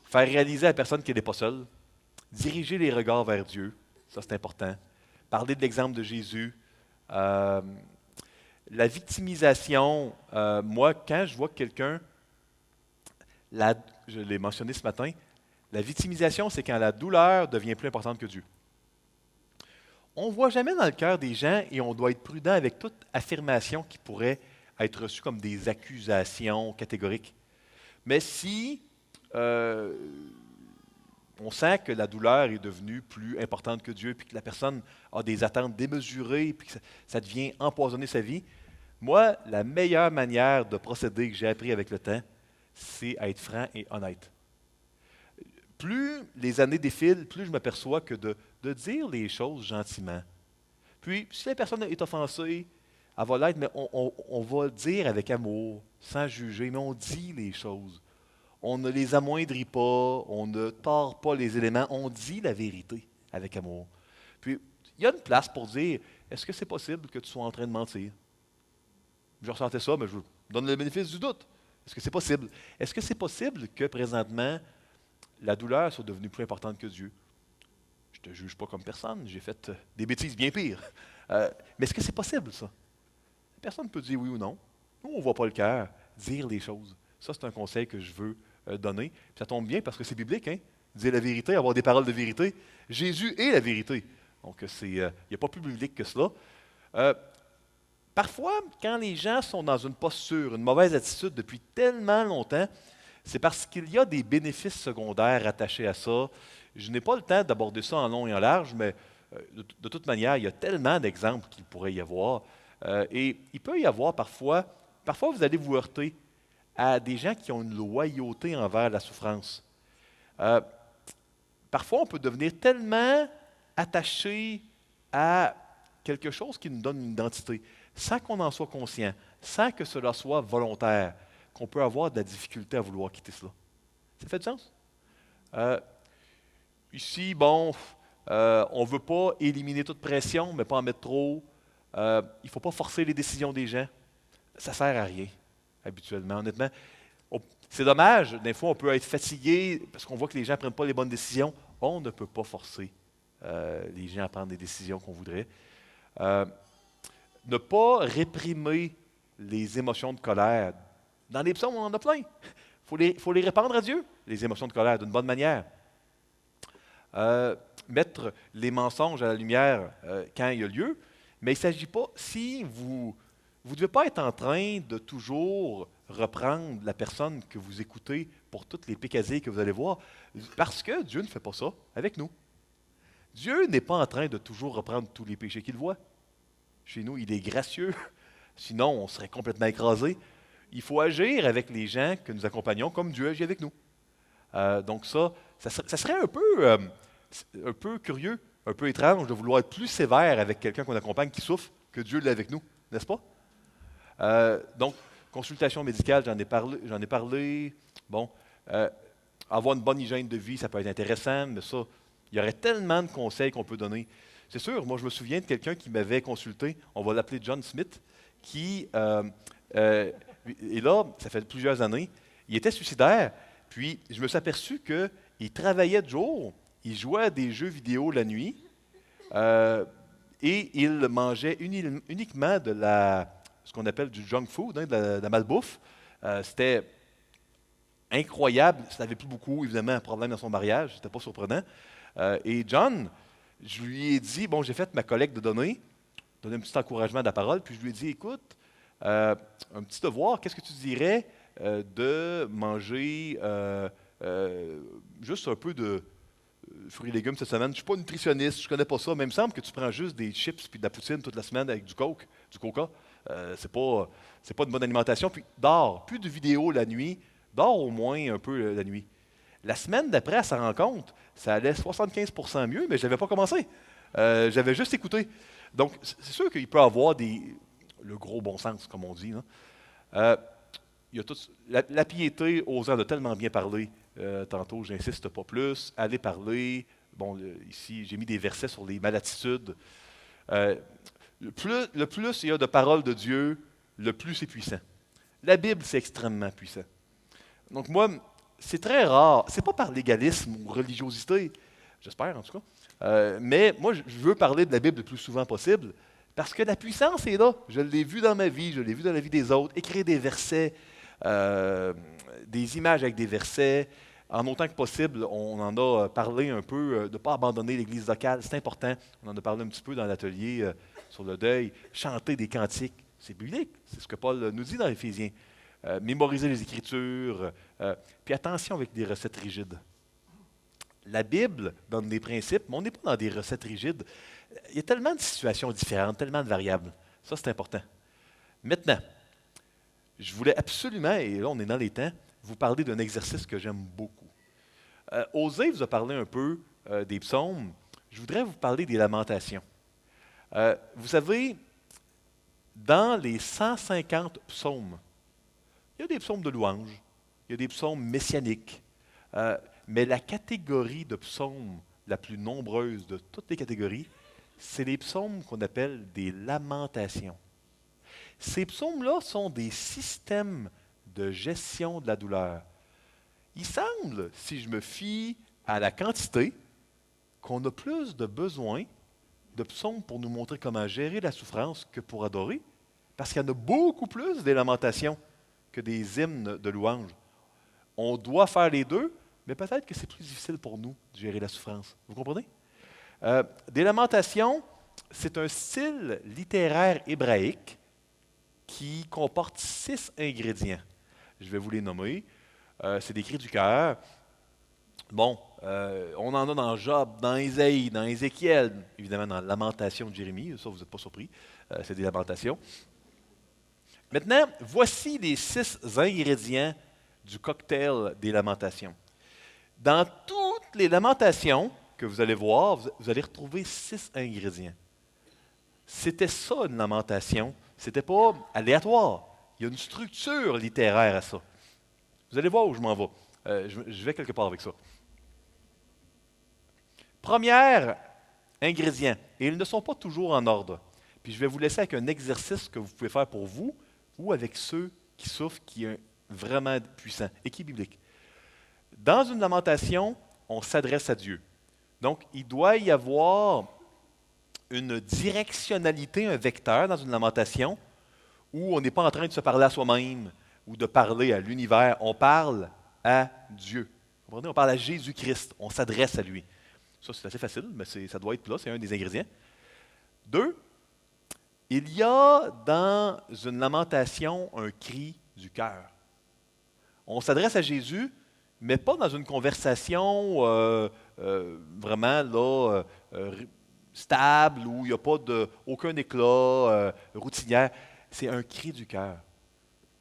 Faire réaliser à la personne qu'elle n'est pas seule. Diriger les regards vers Dieu, ça c'est important. Parler de l'exemple de Jésus. La victimisation, moi, quand je vois que quelqu'un, je l'ai mentionné ce matin, la victimisation, c'est quand la douleur devient plus importante que Dieu. On ne voit jamais dans le cœur des gens et on doit être prudent avec toute affirmation qui pourrait être reçue comme des accusations catégoriques. Mais si on sent que la douleur est devenue plus importante que Dieu, puis que la personne a des attentes démesurées, puis que ça devient empoisonner sa vie, moi, la meilleure manière de procéder que j'ai appris avec le temps, c'est être franc et honnête. Plus les années défilent, plus je m'aperçois que de dire les choses gentiment. Puis, si la personne est offensée, elle va l'être, mais on va le dire avec amour, sans juger, mais on dit les choses. On ne les amoindrit pas, on ne tord pas les éléments, on dit la vérité avec amour. Puis, il y a une place pour dire, est-ce que c'est possible que tu sois en train de mentir? Je ressentais ça, mais je vous donne le bénéfice du doute. Est-ce que c'est possible? Est-ce que c'est possible que présentement, la douleur soit devenue plus importante que Dieu? Je ne te juge pas comme personne, j'ai fait des bêtises bien pires. Mais est-ce que c'est possible, ça? Personne ne peut dire oui ou non. Nous, on ne voit pas le cœur dire les choses. Ça, c'est un conseil que je veux donner. Puis ça tombe bien parce que c'est biblique, hein? Dire la vérité, avoir des paroles de vérité. Jésus est la vérité. Donc, il n'y a pas plus biblique que cela. Parfois, quand les gens sont dans une posture, une mauvaise attitude depuis tellement longtemps, c'est parce qu'il y a des bénéfices secondaires attachés à ça. Je n'ai pas le temps d'aborder ça en long et en large, mais de toute manière, il y a tellement d'exemples qu'il pourrait y avoir. Et il peut y avoir parfois vous allez vous heurter à des gens qui ont une loyauté envers la souffrance. Parfois, on peut devenir tellement attaché à quelque chose qui nous donne une identité, sans qu'on en soit conscient, sans que cela soit volontaire, qu'on peut avoir de la difficulté à vouloir quitter cela. Ça fait du sens? Ici, bon, on ne veut pas éliminer toute pression, mais pas en mettre trop. Il ne faut pas forcer les décisions des gens. Ça ne sert à rien, habituellement. Honnêtement, c'est dommage. Des fois, on peut être fatigué parce qu'on voit que les gens ne prennent pas les bonnes décisions. On ne peut pas forcer les gens à prendre des décisions qu'on voudrait. Ne pas réprimer les émotions de colère. Dans les psaumes, on en a plein. Il faut les répandre à Dieu, les émotions de colère, d'une bonne manière. Mettre les mensonges à la lumière quand il y a lieu, mais il ne s'agit pas, si vous ne devez pas être en train de toujours reprendre la personne que vous écoutez pour toutes les pécadilles que vous allez voir, parce que Dieu ne fait pas ça avec nous. Dieu n'est pas en train de toujours reprendre tous les péchés qu'il voit. Chez nous, il est gracieux, sinon on serait complètement écrasé. Il faut agir avec les gens que nous accompagnons comme Dieu agit avec nous. Donc ça serait un peu curieux un peu étrange de vouloir être plus sévère avec quelqu'un qu'on accompagne qui souffre que Dieu l'est avec nous, n'est-ce pas? Donc, consultation médicale, j'en ai parlé. Bon, euh, avoir une bonne hygiène de vie, ça peut être intéressant, mais ça, il y aurait tellement de conseils qu'on peut donner. C'est sûr, moi, je me souviens de quelqu'un qui m'avait consulté, on va l'appeler John Smith, qui, euh, et là, ça fait plusieurs années, il était suicidaire, puis je me suis aperçu qu'il travaillait de jour, il jouait à des jeux vidéo la nuit, euh, et il mangeait uniquement ce qu'on appelle du junk food, hein, de la malbouffe. C'était incroyable. Ça n'avait plus beaucoup, évidemment, un problème dans son mariage. C'était pas surprenant. Et John, je lui ai dit, bon, j'ai fait ma collecte de données, donné un petit encouragement de la parole, puis je lui ai dit, écoute, un petit devoir, qu'est-ce que tu dirais de manger juste un peu de fruits et légumes cette semaine? Je ne suis pas nutritionniste, je ne connais pas ça, mais il me semble que tu prends juste des chips puis de la poutine toute la semaine avec du coke, du coca. C'est pas une bonne alimentation. Puis dors, plus de vidéos la nuit, dors au moins un peu la nuit. La semaine d'après, à sa rencontre, ça allait 75% mieux, mais je n'avais pas commencé. J'avais juste écouté. Donc, c'est sûr qu'il peut avoir le gros bon sens, comme on dit, là. Euh, il y a la piété, Osant a tellement bien parlé tantôt, j'insiste pas plus. Allez parler. Bon, ici, j'ai mis des versets sur les malatitudes. Euh, le plus il y a de paroles de Dieu, le plus c'est puissant. La Bible, c'est extrêmement puissant. Donc moi, c'est très rare. C'est pas par légalisme ou religiosité, j'espère en tout cas. Mais moi, je veux parler de la Bible le plus souvent possible parce que la puissance est là. Je l'ai vu dans ma vie, je l'ai vu dans la vie des autres. Écrire des versets, des images avec des versets. En autant que possible, on en a parlé un peu de ne pas abandonner l'Église locale. C'est important. On en a parlé un petit peu dans l'atelier sur le deuil. Chanter des cantiques, c'est biblique. C'est ce que Paul nous dit dans Éphésiens. Mémoriser les Écritures. Puis attention avec des recettes rigides. La Bible donne des principes, mais on n'est pas dans des recettes rigides. Il y a tellement de situations différentes, tellement de variables. Ça, c'est important. Maintenant, je voulais absolument, et là on est dans les temps, vous parler d'un exercice que j'aime beaucoup. Osée vous a parlé un peu des psaumes. Je voudrais vous parler des lamentations. Vous savez, dans les 150 psaumes, il y a des psaumes de louange, il y a des psaumes messianiques, mais la catégorie de psaumes la plus nombreuse de toutes les catégories, c'est les psaumes qu'on appelle des lamentations. Ces psaumes-là sont des systèmes de gestion de la douleur. Il semble, si je me fie à la quantité, qu'on a plus de besoin de psaumes pour nous montrer comment gérer la souffrance que pour adorer, parce qu'il y en a beaucoup plus des lamentations que des hymnes de louange. On doit faire les deux, mais peut-être que c'est plus difficile pour nous de gérer la souffrance. Vous comprenez? Des lamentations, c'est un style littéraire hébraïque qui comporte 6 ingrédients. Je vais vous les nommer. C'est des cris du cœur. Bon, on en a dans Job, dans Ésaïe, dans Ézéchiel, évidemment dans la Lamentation de Jérémie, ça vous n'êtes pas surpris, c'est des lamentations. Maintenant, voici les 6 ingrédients du cocktail des lamentations. Dans toutes les lamentations que vous allez voir, vous allez retrouver 6 ingrédients. C'était ça une lamentation, c'était pas aléatoire. Il y a une structure littéraire à ça. Vous allez voir où je m'en vais. Je vais quelque part avec ça. Premier ingrédient, et ils ne sont pas toujours en ordre. Puis je vais vous laisser avec un exercice que vous pouvez faire pour vous ou avec ceux qui souffrent, qui est vraiment puissant et qui est biblique. Dans une lamentation, on s'adresse à Dieu. Donc, il doit y avoir une directionnalité, un vecteur dans une lamentation où on n'est pas en train de se parler à soi-même ou de parler à l'univers. On parle à Dieu. Vous comprenez? On parle à Jésus-Christ. On s'adresse à lui. Ça, c'est assez facile, mais ça doit être là. C'est un des ingrédients. 2, il y a dans une lamentation un cri du cœur. On s'adresse à Jésus, mais pas dans une conversation vraiment là, stable, où il n'y a pas aucun éclat routinière. C'est un cri du cœur.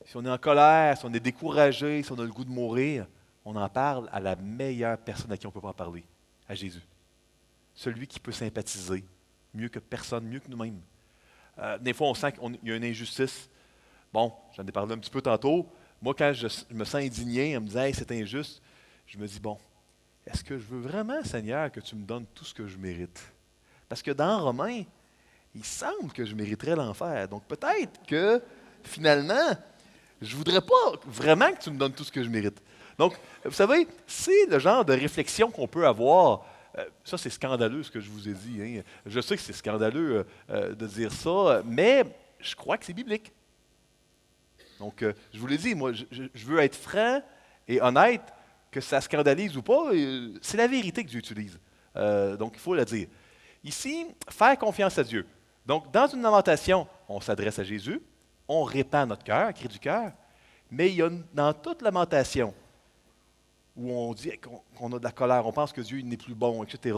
Si on est en colère, si on est découragé, si on a le goût de mourir, on en parle à la meilleure personne à qui on peut pas en parler, à Jésus. celui qui peut sympathiser, mieux que personne, mieux que nous-mêmes. Des fois, on sent qu'il y a une injustice. Bon, j'en ai parlé un petit peu tantôt. Moi, quand je me sens indigné en me disant hey, c'est injuste, je me dis bon, est-ce que je veux vraiment, Seigneur, que tu me donnes tout ce que je mérite? Parce que dans Romains, il semble que je mériterais l'enfer. Donc peut-être que finalement, je ne voudrais pas vraiment que tu me donnes tout ce que je mérite. Donc, vous savez, c'est le genre de réflexion qu'on peut avoir. Ça, c'est scandaleux ce que je vous ai dit. Hein. Je sais que c'est scandaleux de dire ça, mais je crois que c'est biblique. Donc, je vous l'ai dit, moi, je veux être franc et honnête, que ça scandalise ou pas, c'est la vérité que Dieu utilise. Donc, il faut le dire. Ici, faire confiance à Dieu. Donc, dans une lamentation, on s'adresse à Jésus, on répand notre cœur, cri du cœur, mais il y a dans toute lamentation où on dit qu'on a de la colère, on pense que Dieu n'est plus bon, etc.,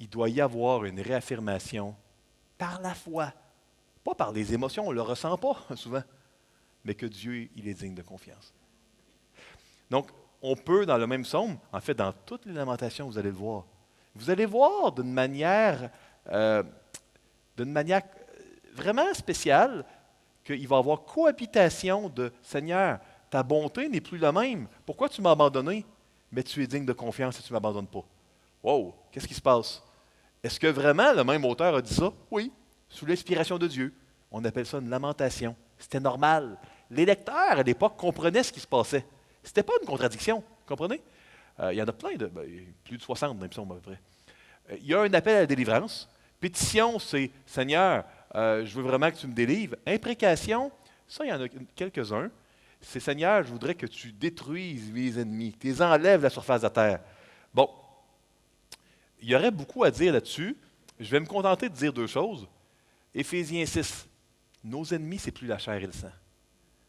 il doit y avoir une réaffirmation par la foi, pas par les émotions, on ne le ressent pas souvent, mais que Dieu, il est digne de confiance. Donc, on peut, dans le même psaume, en fait, dans toutes les lamentations, vous allez voir d'une manière vraiment spéciale qu'il va y avoir cohabitation de Seigneur, ta bonté n'est plus la même. Pourquoi tu m'as abandonné? Mais tu es digne de confiance et tu ne m'abandonnes pas. Wow, qu'est-ce qui se passe? Est-ce que vraiment le même auteur a dit ça? Oui, sous l'inspiration de Dieu. On appelle ça une lamentation. C'était normal. Les lecteurs, à l'époque, comprenaient ce qui se passait. Ce n'était pas une contradiction, vous comprenez? Il y en a plein, plus de 60 dans les psaumes à peu près. Il y a un appel à la délivrance. Pétition, c'est « Seigneur, je veux vraiment que tu me délivres. » Imprécation, ça, il y en a quelques-uns. C'est « Seigneur, je voudrais que tu détruises mes ennemis, que tu les enlèves de la surface de la terre. » Bon, il y aurait beaucoup à dire là-dessus. Je vais me contenter de dire deux choses. Éphésiens 6, nos ennemis, c'est plus la chair et le sang.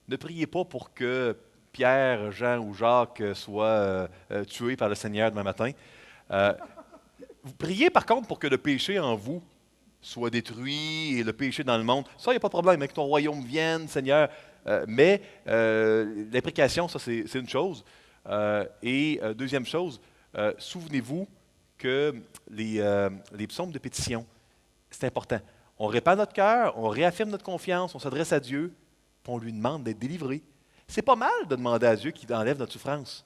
Ne priez pas pour que Pierre, Jean ou Jacques soient tués par le Seigneur demain matin. Vous priez par contre pour que le péché en vous soit détruit et le péché dans le monde. Ça, il n'y a pas de problème, mais que ton royaume vienne, Seigneur. Mais l'imprécation, ça, c'est une chose. Et deuxième chose, souvenez-vous que les psaumes de pétition, c'est important. On répand notre cœur, on réaffirme notre confiance, on s'adresse à Dieu, puis on lui demande d'être délivré. C'est pas mal de demander à Dieu qu'il enlève notre souffrance.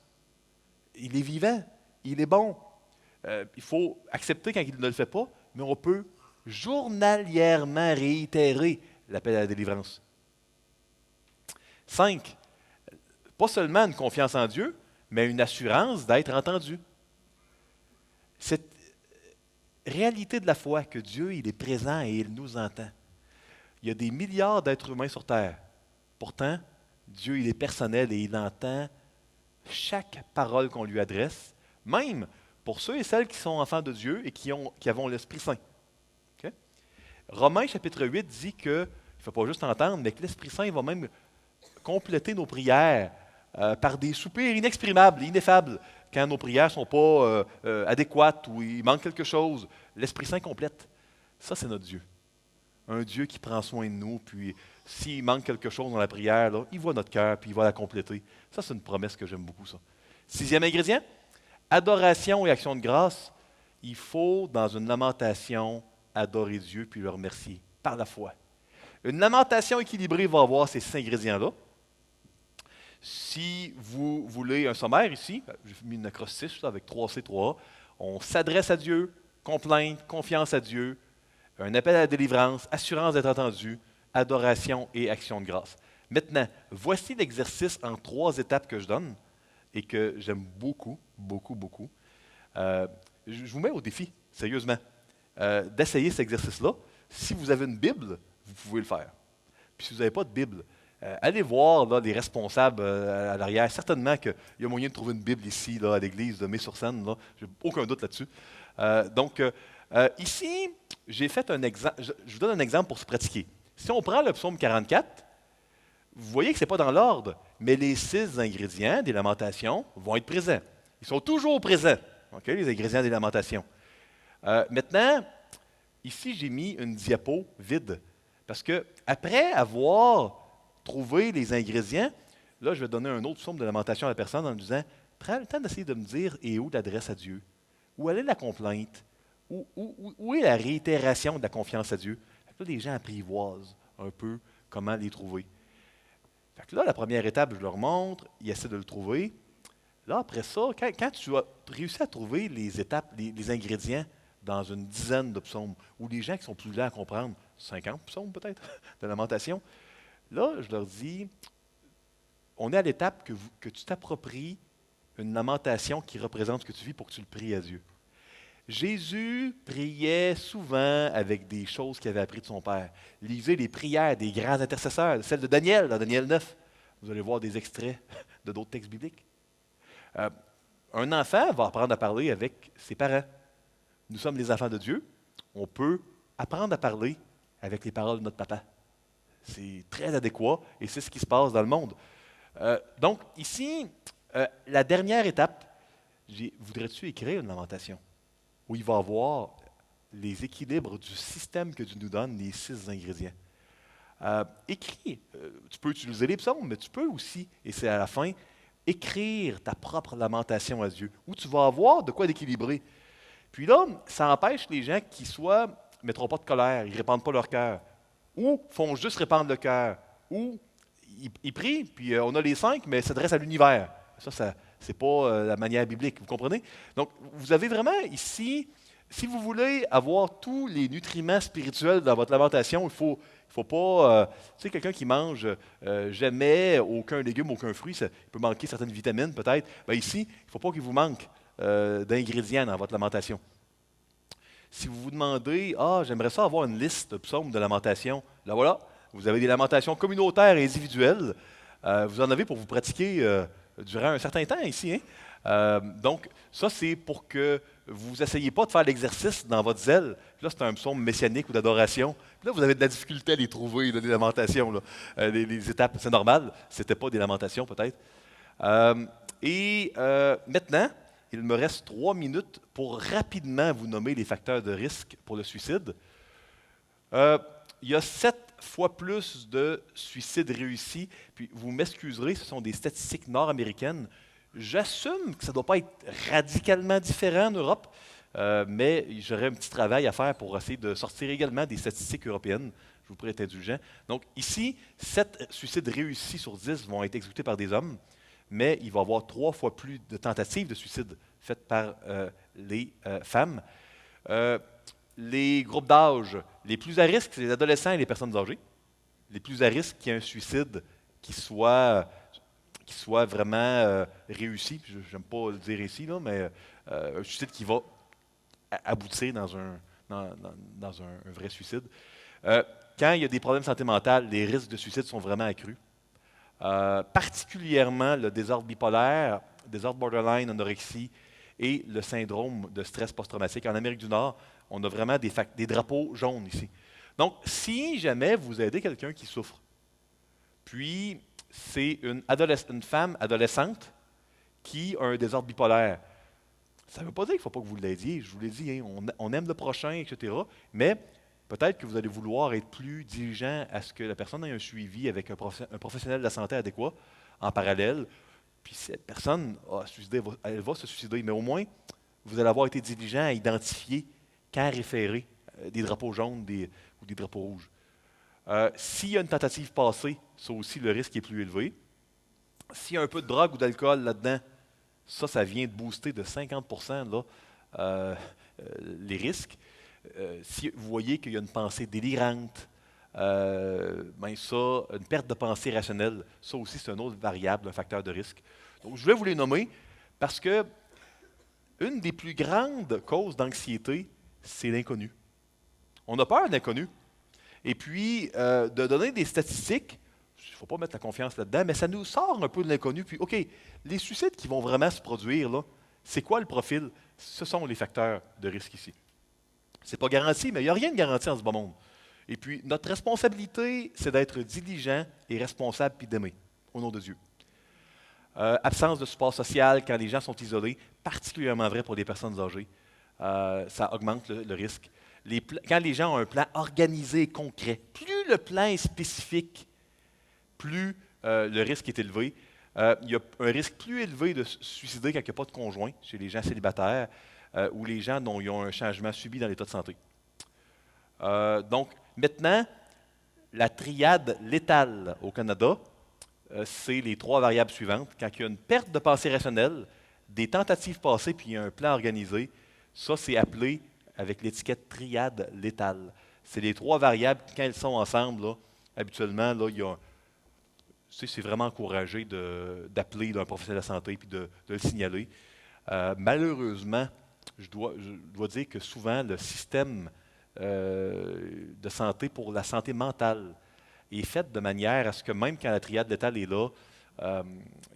Il est vivant, il est bon. Il faut accepter quand il ne le fait pas, mais on peut journalièrement réitérer l'appel à la délivrance. 5. Pas seulement une confiance en Dieu, mais une assurance d'être entendu. Cette réalité de la foi que Dieu, il est présent et il nous entend. Il y a des milliards d'êtres humains sur Terre. Pourtant, Dieu, il est personnel et il entend chaque parole qu'on lui adresse, même pour ceux et celles qui sont enfants de Dieu et qui avons l'Esprit Saint. Okay? Romains chapitre 8 dit qu'il ne faut pas juste entendre, mais que l'Esprit Saint va même compléter nos prières par des soupirs inexprimables, ineffables. Quand nos prières ne sont pas adéquates ou il manque quelque chose, l'Esprit Saint complète. Ça, c'est notre Dieu. Un Dieu qui prend soin de nous, puis s'il manque quelque chose dans la prière, là, il voit notre cœur, puis il va la compléter. Ça, c'est une promesse que j'aime beaucoup, ça. 6e ingrédient, adoration et action de grâce. Il faut, dans une lamentation, adorer Dieu, puis le remercier, par la foi. Une lamentation équilibrée va avoir ces 6 ingrédients-là. Si vous voulez un sommaire ici, j'ai mis une acrostiche avec 3C, 3A. On s'adresse à Dieu, complainte, confiance à Dieu, un appel à la délivrance, assurance d'être entendu, adoration et action de grâce. Maintenant, voici l'exercice en 3 étapes que je donne et que j'aime beaucoup, beaucoup, beaucoup. Je vous mets au défi, sérieusement, d'essayer cet exercice-là. Si vous avez une Bible, vous pouvez le faire. Puis si vous n'avez pas de Bible, allez voir là, les responsables à l'arrière. Certainement qu'il y a moyen de trouver une Bible ici, là, à l'église de Mai-sur-Seine. Je n'ai aucun doute là-dessus. Ici, j'ai fait un exemple. Je vous donne un exemple pour se pratiquer. Si on prend le psaume 44, vous voyez que ce n'est pas dans l'ordre, mais les 6 ingrédients des lamentations vont être présents. Ils sont toujours présents, okay, les ingrédients des lamentations. Maintenant, ici, j'ai mis une diapo vide. Parce que après avoir trouvé les ingrédients, là, je vais donner un autre psaume de lamentation à la personne en lui disant « Prends le temps d'essayer de me dire et où l'adresse à Dieu. Où elle est la complainte? Où est la réitération de la confiance à Dieu? Fait que là, les gens apprivoisent un peu comment les trouver. Fait que là, la première étape, je leur montre, ils essaient de le trouver. Là, après ça, quand tu as réussi à trouver les étapes, les ingrédients dans une dizaine de psaumes, ou les gens qui sont plus lents à comprendre, 50 psaumes peut-être, de lamentation, là, je leur dis, on est à l'étape que tu t'appropries une lamentation qui représente ce que tu vis pour que tu le pries à Dieu. Jésus priait souvent avec des choses qu'il avait apprises de son Père. Lisez les prières des grands intercesseurs, celle de Daniel, dans Daniel 9. Vous allez voir des extraits de d'autres textes bibliques. Euh, un enfant va apprendre à parler avec ses parents. Nous sommes les enfants de Dieu. On peut apprendre à parler avec les paroles de notre papa. C'est très adéquat et c'est ce qui se passe dans le monde. Donc, ici, la dernière étape, voudrais-tu écrire une lamentation où il va avoir les équilibres du système que Dieu nous donne, les 6 ingrédients? Écris. Tu peux utiliser les psaumes, mais tu peux aussi, et c'est à la fin, écrire ta propre lamentation à Dieu, où tu vas avoir de quoi d'équilibrer. Puis là, ça empêche les gens qui soit ne mettront pas de colère, ils ne répandent pas leur cœur, ou font juste répandre le cœur, ou ils prient, puis on a les 5, mais s'adresse à l'univers. Ça c'est pas la manière biblique, vous comprenez? Donc, vous avez vraiment ici, si vous voulez avoir tous les nutriments spirituels dans votre lamentation, il faut pas, tu sais, quelqu'un qui mange jamais aucun légume, aucun fruit, il peut manquer certaines vitamines peut-être. Bien, ici, il ne faut pas qu'il vous manque d'ingrédients dans votre lamentation. Si vous vous demandez, j'aimerais ça avoir une liste de psaumes de lamentation, là voilà, vous avez des lamentations communautaires et individuelles. Vous en avez pour vous pratiquer durant un certain temps ici. Hein? Donc, ça, c'est pour que vous n'essayiez pas de faire l'exercice dans votre zèle. Puis là, c'est un psaume messianique ou d'adoration. Puis là, vous avez de la difficulté à les trouver, là, des lamentations. Là. Les étapes, c'est normal. Ce n'était pas des lamentations, peut-être. Maintenant, il me reste 3 minutes pour rapidement vous nommer les facteurs de risque pour le suicide. Il y a 7 fois plus de suicides réussis. Puis vous m'excuserez, ce sont des statistiques nord-américaines. J'assume que ça ne doit pas être radicalement différent en Europe, mais j'aurais un petit travail à faire pour essayer de sortir également des statistiques européennes. Je vous prie d'être indulgent. Donc ici, 7 suicides réussis sur 10 vont être exécutés par des hommes, mais il va y avoir 3 fois plus de tentatives de suicide faites par les femmes. Les groupes d'âge les plus à risque, c'est les adolescents et les personnes âgées. Les plus à risque qu'il y ait un suicide qui soit vraiment réussi. Je n'aime pas le dire ici, là, mais un suicide qui va aboutir dans un vrai suicide. Quand il y a des problèmes de santé mentale, les risques de suicide sont vraiment accrus. Particulièrement le désordre bipolaire, désordre borderline, anorexie et le syndrome de stress post-traumatique. En Amérique du Nord, on a vraiment des drapeaux jaunes ici. Donc, si jamais vous aidez quelqu'un qui souffre, puis c'est une femme adolescente qui a un désordre bipolaire, ça ne veut pas dire qu'il ne faut pas que vous l'aidiez. Je vous l'ai dit, hein, on aime le prochain, etc. Mais peut-être que vous allez vouloir être plus diligent à ce que la personne ait un suivi avec un professionnel de la santé adéquat en parallèle. Puis cette personne elle va se suicider, mais au moins, vous allez avoir été diligent à identifier quand référer des drapeaux jaunes ou des drapeaux rouges. S'il y a une tentative passée, ça aussi, le risque est plus élevé. S'il y a un peu de drogue ou d'alcool là-dedans, ça vient de booster de 50% là, les risques. Si vous voyez qu'il y a une pensée délirante, une perte de pensée rationnelle, ça aussi, c'est une autre variable, un facteur de risque. Donc, je vais vous les nommer parce que une des plus grandes causes d'anxiété, c'est l'inconnu. On a peur de l'inconnu. Et puis, de donner des statistiques, il ne faut pas mettre la confiance là-dedans, mais ça nous sort un peu de l'inconnu. Puis, OK, les suicides qui vont vraiment se produire, là, c'est quoi le profil? Ce sont les facteurs de risque ici. Ce n'est pas garanti, mais il n'y a rien de garanti en ce bon monde. Et puis, notre responsabilité, c'est d'être diligent et responsable puis d'aimer, au nom de Dieu. Absence de support social quand les gens sont isolés, particulièrement vrai pour les personnes âgées. Ça augmente le risque. Quand les gens ont un plan organisé et concret, plus le plan est spécifique, plus le risque est élevé. Il y a un risque plus élevé de se suicider quand il n'y a pas de conjoint chez les gens célibataires. ou les gens dont ils ont un changement subi dans l'état de santé. Donc, maintenant, la triade létale au Canada, c'est les trois variables suivantes. Quand il y a une perte de pensée rationnelle, des tentatives passées, puis un plan organisé, ça, c'est appelé avec l'étiquette triade létale. C'est les trois variables, quand elles sont ensemble, là, habituellement, là, c'est vraiment encouragé d'appeler un professionnel de la santé puis de le signaler. Malheureusement, je dois dire que souvent, le système de santé pour la santé mentale est fait de manière à ce que même quand la triade létale est là,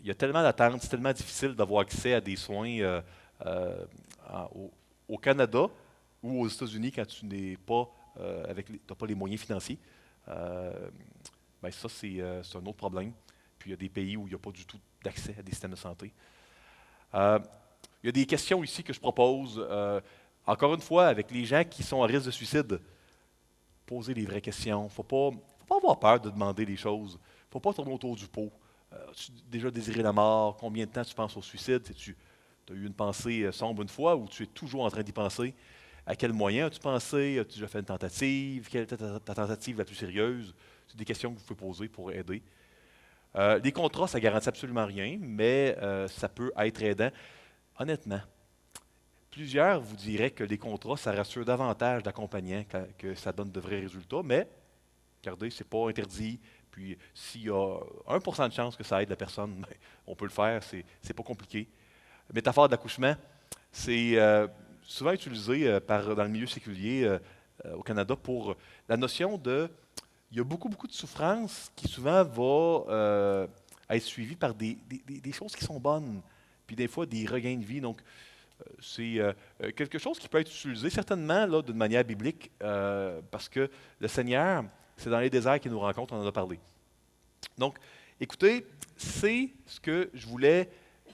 il y a tellement d'attentes, c'est tellement difficile d'avoir accès à des soins au Canada ou aux États-Unis quand tu n'es pas t'as pas les moyens financiers. Ben ça, c'est un autre problème. Puis il y a des pays où il n'y a pas du tout d'accès à des systèmes de santé. Euh, il y a des questions ici que je propose. Encore une fois, avec les gens qui sont à risque de suicide, poser les vraies questions. Faut pas avoir peur de demander les choses. Faut pas tourner autour du pot. As-tu déjà désiré la mort? Combien de temps tu penses au suicide? Tu as eu une pensée sombre une fois ou tu es toujours en train d'y penser? À quel moyen as-tu pensé? As-tu déjà fait une tentative? Quelle était ta tentative la plus sérieuse? C'est des questions que vous pouvez poser pour aider. Les contrats, ça ne garantit absolument rien, mais ça peut être aidant. Honnêtement, plusieurs vous diraient que les contrats, ça rassure davantage d'accompagnants que ça donne de vrais résultats, mais regardez, ce n'est pas interdit. Puis s'il y a 1% de chance que ça aide la personne, ben, on peut le faire, c'est pas compliqué. Métaphore d'accouchement, c'est souvent utilisé dans le milieu séculier au Canada pour la notion de... Il y a beaucoup, beaucoup de souffrance qui souvent va être suivie par des choses qui sont bonnes, puis des fois des regains de vie. Donc, c'est quelque chose qui peut être utilisé certainement là, d'une manière biblique, parce que le Seigneur, c'est dans les déserts qu'il nous rencontre, on en a parlé. Donc, écoutez, c'est ce que je voulais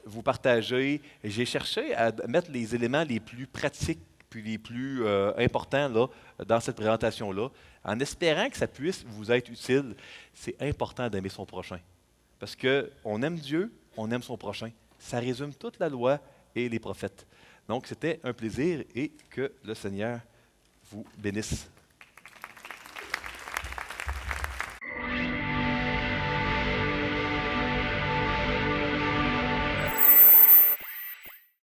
vous partager. J'ai cherché à mettre les éléments les plus pratiques puis les plus importants là, dans cette présentation-là, en espérant que ça puisse vous être utile. C'est important d'aimer son prochain. Parce qu'on aime Dieu, on aime son prochain. Ça résume toute la loi et les prophètes. Donc, c'était un plaisir et que le Seigneur vous bénisse.